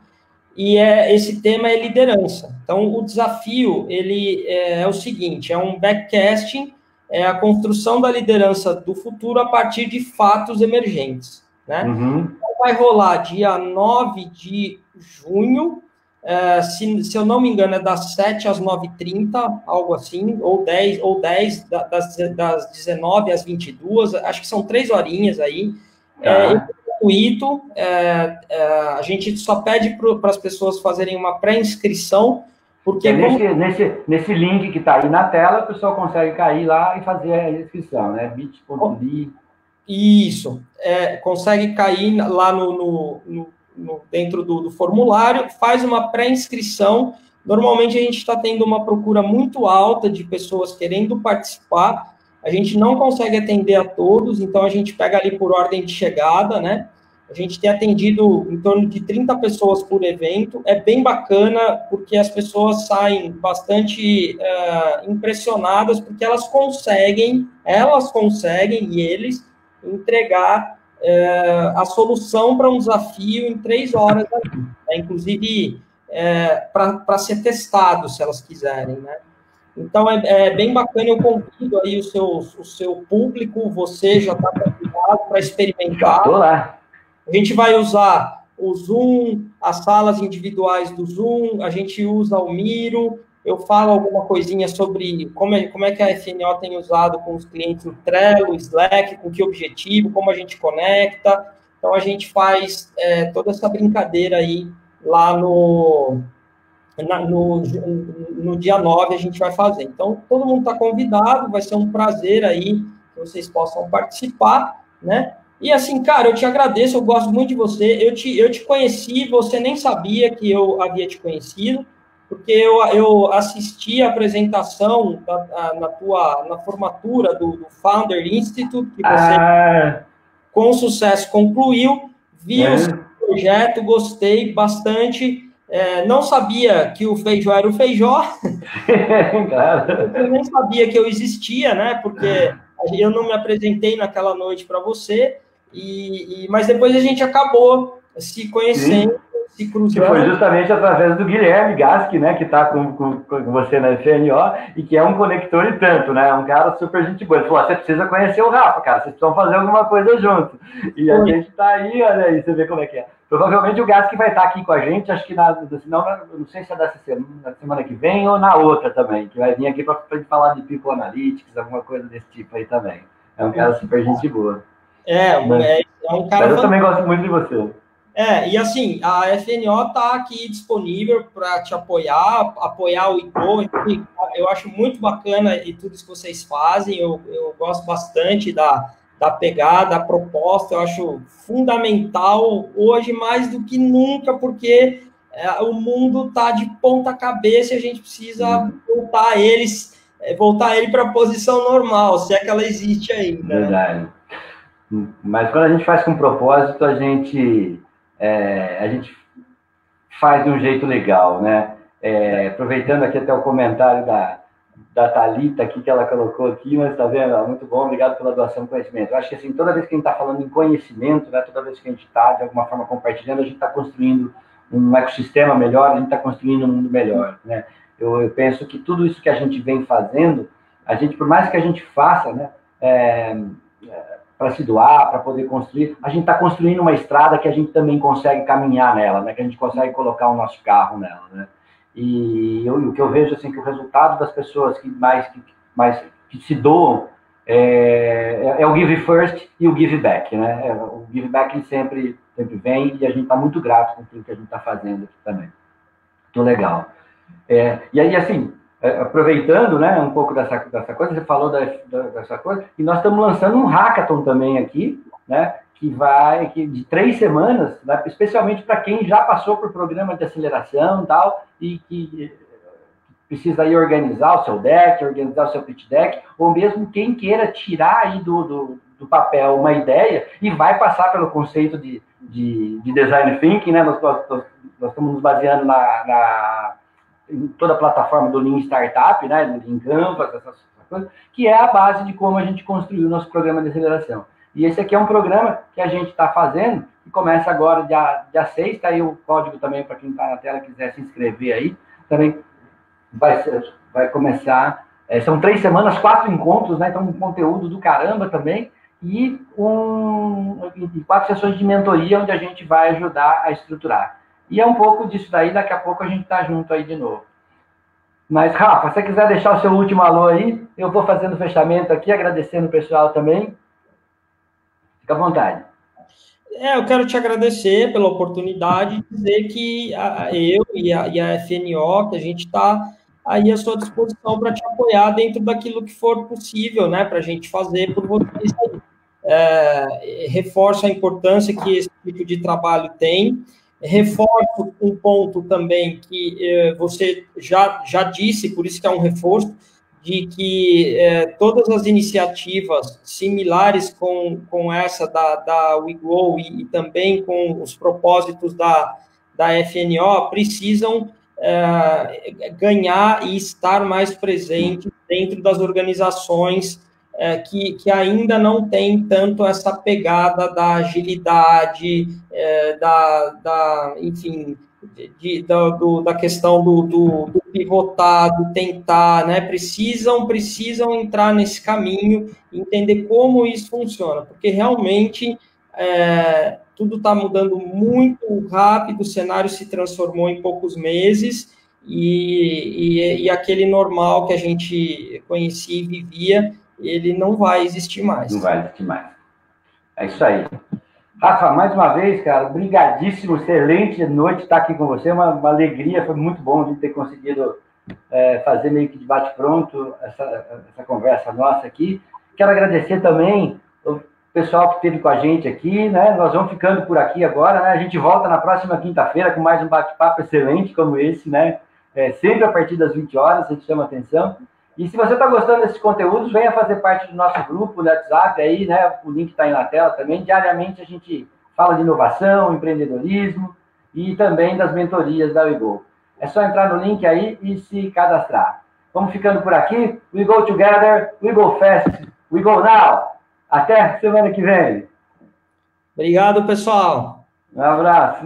e esse tema é liderança. Então, o desafio ele é o seguinte, é um backcasting, é a construção da liderança do futuro a partir de fatos emergentes, né? Então, vai rolar dia 9 de junho, se eu não me engano, é das 7 às 9h30, algo assim, ou 10 das 19 às 22, acho que são 3 horinhas aí. É gratuito, a gente só pede para as pessoas fazerem uma pré-inscrição, porque... Nesse link que está aí na tela, o pessoal consegue cair lá e fazer a inscrição, né? bit.ly. Isso, consegue cair lá dentro do formulário, faz uma pré-inscrição. Normalmente a gente está tendo uma procura muito alta de pessoas querendo participar, a gente não consegue atender a todos, então a gente pega ali por ordem de chegada, né? A gente tem atendido em torno de 30 pessoas por evento, é bem bacana, porque as pessoas saem bastante impressionadas, porque elas conseguem, e eles, entregar a solução para um desafio em 3 horas, né? Inclusive para ser testado, se elas quiserem, né? Então, é bem bacana, eu convido aí o seu público, você já está convidado para experimentar. Estou lá. A gente vai usar o Zoom, as salas individuais do Zoom, a gente usa o Miro, eu falo alguma coisinha sobre como é que a FNO tem usado com os clientes no Trello, Slack, com que objetivo, como a gente conecta. Então, a gente faz toda essa brincadeira aí lá no dia 9 a gente vai fazer. Então, todo mundo está convidado, vai ser um prazer aí que vocês possam participar, né? E assim, cara, eu te agradeço, eu gosto muito de você, eu te conheci, você nem sabia que eu havia te conhecido, porque eu assisti a apresentação na formatura do Founder Institute, que você com sucesso concluiu, vi o seu projeto, gostei bastante. Não sabia que o Feijó era o Feijó. Claro. Eu nem sabia que eu existia, né? Porque eu não me apresentei naquela noite para você, mas depois a gente acabou se conhecendo, se cruzando. Que foi justamente através do Guilherme Gasque, né? Que está com você na FNO e que é um conector e tanto, né? Um cara super gente boa. Ele falou, você precisa conhecer o Rafa, cara. Vocês precisam fazer alguma coisa junto. E a gente está aí, olha aí, você vê como é que é. Provavelmente o Gasque vai estar aqui com a gente, acho que não sei se é na semana que vem ou na outra também, que vai vir aqui para falar de People Analytics, alguma coisa desse tipo aí também. É um cara super gente boa. É um cara... Mas eu também gosto muito de você. E assim, a FNO está aqui disponível para te apoiar o IPO. Eu acho muito bacana e tudo isso que vocês fazem, eu gosto bastante da pegada, da proposta, eu acho fundamental hoje mais do que nunca, porque o mundo está de ponta cabeça e a gente precisa voltar ele para a posição normal, se é que ela existe ainda. Verdade. Mas quando a gente faz com propósito, a gente faz de um jeito legal, né? Aproveitando aqui até o comentário da Thalita aqui, que ela colocou aqui, mas tá vendo? Muito bom, obrigado pela doação do conhecimento. Eu acho que assim, toda vez que a gente está falando em conhecimento, né, toda vez que a gente está, de alguma forma, compartilhando, a gente está construindo um ecossistema melhor, a gente está construindo um mundo melhor, né? Eu penso que tudo isso que a gente vem fazendo, a gente, por mais que a gente faça, né, para se doar, para poder construir, a gente está construindo uma estrada que a gente também consegue caminhar nela, né, que a gente consegue colocar o nosso carro nela, né? E o que eu vejo, assim, que o resultado das pessoas que se doam é o give first e o give back, né? O give back sempre vem e a gente está muito grato com tudo que a gente está fazendo aqui também. Muito legal. E aí, assim, aproveitando, né, um pouco dessa coisa, você falou dessa coisa, e nós estamos lançando um hackathon também aqui, né? Que de 3 semanas, né, especialmente para quem já passou por programa de aceleração e tal, e que precisa aí organizar o seu deck, organizar o seu pitch deck, ou mesmo quem queira tirar aí do papel uma ideia e vai passar pelo conceito de de design thinking, né? Nós estamos nos baseando em toda a plataforma do Lean Startup, né? Do Lean Canvas, essas coisas, que é a base de como a gente construiu o nosso programa de aceleração. E esse aqui é um programa que a gente está fazendo, que começa agora dia 6, está aí o código também para quem está na tela quiser se inscrever aí, também vai começar, são 3 semanas, 4 encontros, né? Então um conteúdo do caramba também, e 4 sessões de mentoria, onde a gente vai ajudar a estruturar. E é um pouco disso daí, daqui a pouco a gente está junto aí de novo. Mas, Rafa, se você quiser deixar o seu último alô aí, eu vou fazendo o fechamento aqui, agradecendo o pessoal também. Fica à vontade. Eu quero te agradecer pela oportunidade de dizer que eu e a FNO, que a gente está aí à sua disposição para te apoiar dentro daquilo que for possível, né, para a gente fazer por vocês aí. Reforço a importância que esse tipo de trabalho tem. Reforço um ponto também que você já disse, por isso que é um reforço, de que todas as iniciativas similares com essa da WeGo e também com os propósitos da FNO precisam ganhar e estar mais presentes dentro das organizações que ainda não tem tanto essa pegada da agilidade, enfim, da questão do pivotar, do tentar, né? Precisam entrar nesse caminho, entender como isso funciona, porque realmente tudo está mudando muito rápido, o cenário se transformou em poucos meses, e aquele normal que a gente conhecia e vivia, ele não vai existir mais. Não vai existir mais. É isso aí. Rafa, mais uma vez, cara, brigadíssimo, excelente noite estar aqui com você, uma alegria, foi muito bom de ter conseguido fazer meio que de bate-pronto essa conversa nossa aqui. Quero agradecer também o pessoal que esteve com a gente aqui, né? Nós vamos ficando por aqui agora, né? A gente volta na próxima quinta-feira com mais um bate-papo excelente como esse, né? Sempre a partir das 20 horas, a gente chama atenção. E se você está gostando desses conteúdos, venha fazer parte do nosso grupo no WhatsApp aí, né? O link está aí na tela também. Diariamente a gente fala de inovação, empreendedorismo e também das mentorias da WeGo. É só entrar no link aí e se cadastrar. Vamos ficando por aqui. We go together, we go fast, we go now. Até semana que vem. Obrigado, pessoal. Um abraço.